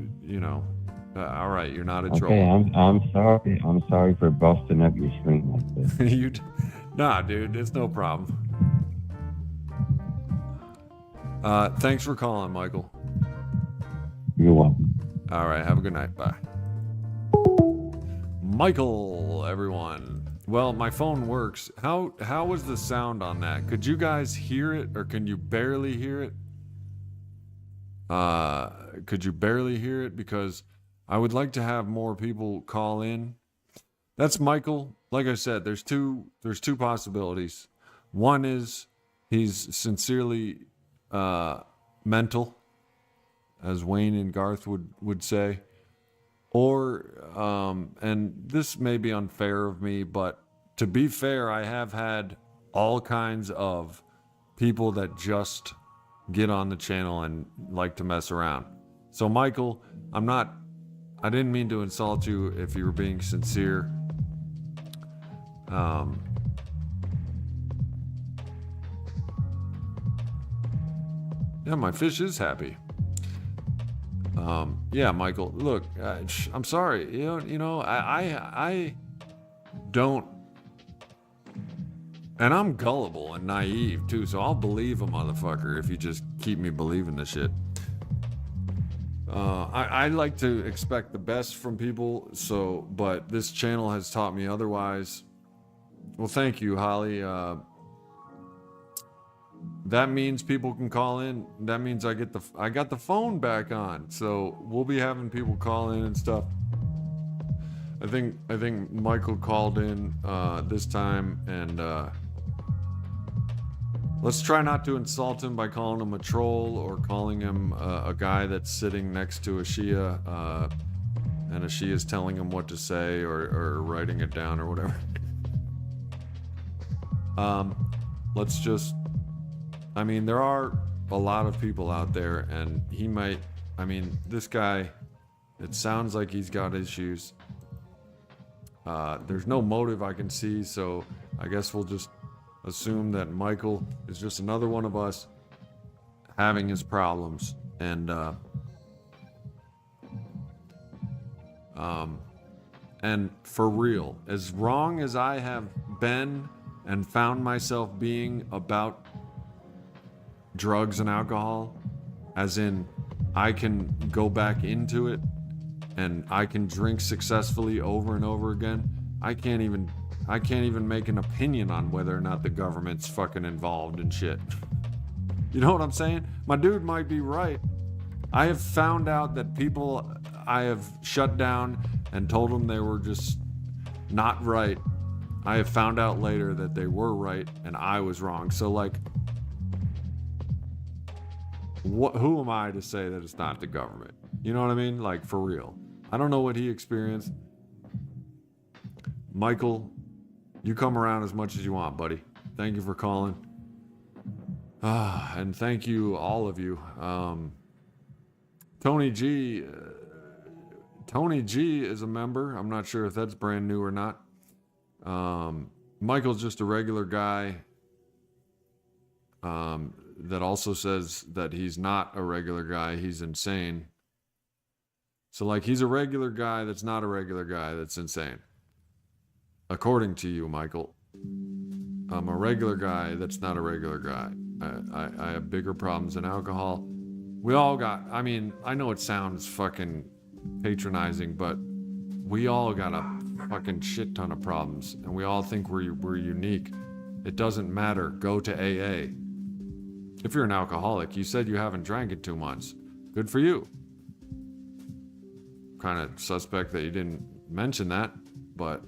all right, you're not a troll. Okay, I'm sorry. I'm sorry for busting up your stream like this. Nah, dude, it's no problem. Thanks for calling, Michael. You're welcome. All right, have a good night. Bye. Michael, everyone. Well, my phone works. How was the sound on that? Could you guys hear it, or can you barely hear it? Could you barely hear it? Because I would like to have more people call in. That's Michael. Like I said, there's two possibilities. One is he's sincerely mental, as Wayne and Garth would say. Or, and this may be unfair of me, but to be fair, I have had all kinds of people that just get on the channel and like to mess around. So Michael, I didn't mean to insult you if you were being sincere. Yeah, my fish is happy. Yeah, Michael, look, I'm sorry. You know, I don't, and I'm gullible and naive too, so I'll believe a motherfucker if you just keep me believing this shit. I like to expect the best from people, but this channel has taught me otherwise. Well, thank you, Holly. That means people can call in. That means I got the phone back on. So we'll be having people call in and stuff. I think Michael called in this time, and let's try not to insult him by calling him a troll or calling him a guy that's sitting next to a Shia, and a Shia is telling him what to say or writing it down or whatever. Let's just, I mean, there are a lot of people out there, and this guy, it sounds like he's got issues. There's no motive I can see, so I guess we'll just assume that Michael is just another one of us having his problems. And for real, as wrong as I have been and found myself being about drugs and alcohol, as in I can go back into it and I can drink successfully over and over again, I can't even make an opinion on whether or not the government's fucking involved in shit. You know what I'm saying? My dude might be right. I have found out that people I have shut down and told them they were just not right, I have found out later that they were right and I was wrong. So like, who am I to say that it's not the government? You know what I mean? Like, for real. I don't know what he experienced. Michael, you come around as much as you want, buddy. Thank you for calling. And thank you, all of you. Tony G is a member. I'm not sure if that's brand new or not. Michael's just a regular guy that also says that he's not a regular guy. He's insane. So like, he's a regular guy that's not a regular guy that's insane. According to you, Michael. I'm a regular guy that's not a regular guy. I have bigger problems than alcohol. We all got, I mean, I know it sounds fucking patronizing, but we all got a fucking shit ton of problems, and we all think we're unique. It doesn't matter. Go to AA. If you're an alcoholic, you said you haven't drank in 2 months. Good for you. Kind of suspect that you didn't mention that, but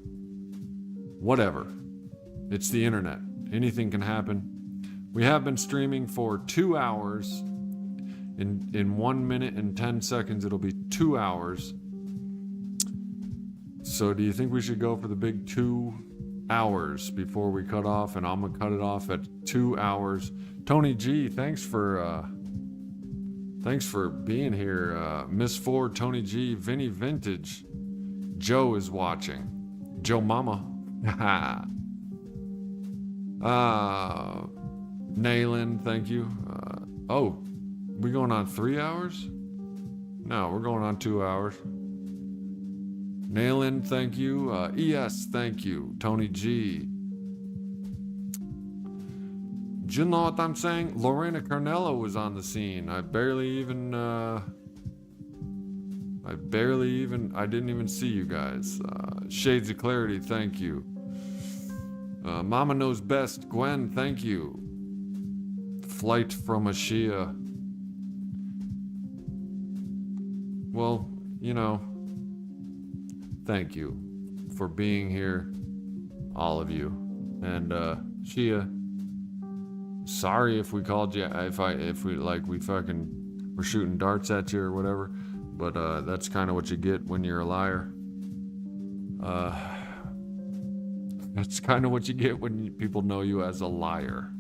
whatever. It's the internet. Anything can happen. We have been streaming for 2 hours. In 1 minute and 10 seconds, it'll be 2 hours. So do you think we should go for the big 2 hours before we cut off? And I'm gonna cut it off at 2 hours. Tony G, thanks for being here. Miss Ford, Tony G, Vinny Vintage, Joe is watching. Joe Mama. Naylin, thank you. We going on 3 hours? No, we're going on 2 hours. Naylin, thank you. ES, thank you. Tony G. Do you know what I'm saying? Lorena Carnello was on the scene. I didn't even see you guys. Shades of Clarity, thank you. Mama Knows Best, Gwen, thank you. Flight from Ashia. Well, thank you for being here, all of you. And Shia, sorry if we called you, if we fucking were shooting darts at you or whatever, but that's kind of what you get when you're a liar. That's kind of what you get when people know you as a liar.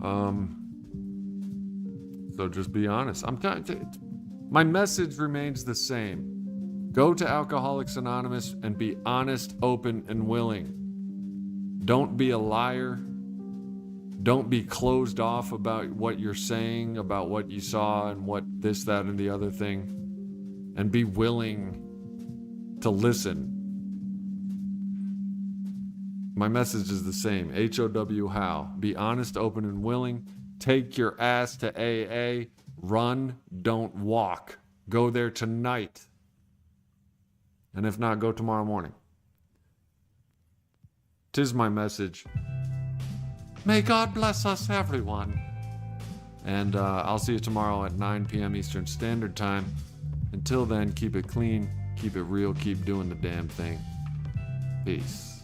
So just be honest. My message remains the same. Go to Alcoholics Anonymous and be honest, open, and willing. Don't be a liar. Don't be closed off about what you're saying, about what you saw and what this, that, and the other thing. And be willing to listen. My message is the same. HOW, how. Be honest, open, and willing. Take your ass to AA. Run, don't walk. Go there tonight. And if not, go tomorrow morning. 'Tis my message. May God bless us, everyone. And I'll see you tomorrow at 9 p.m. Eastern Standard Time. Until then, keep it clean, keep it real, keep doing the damn thing. Peace.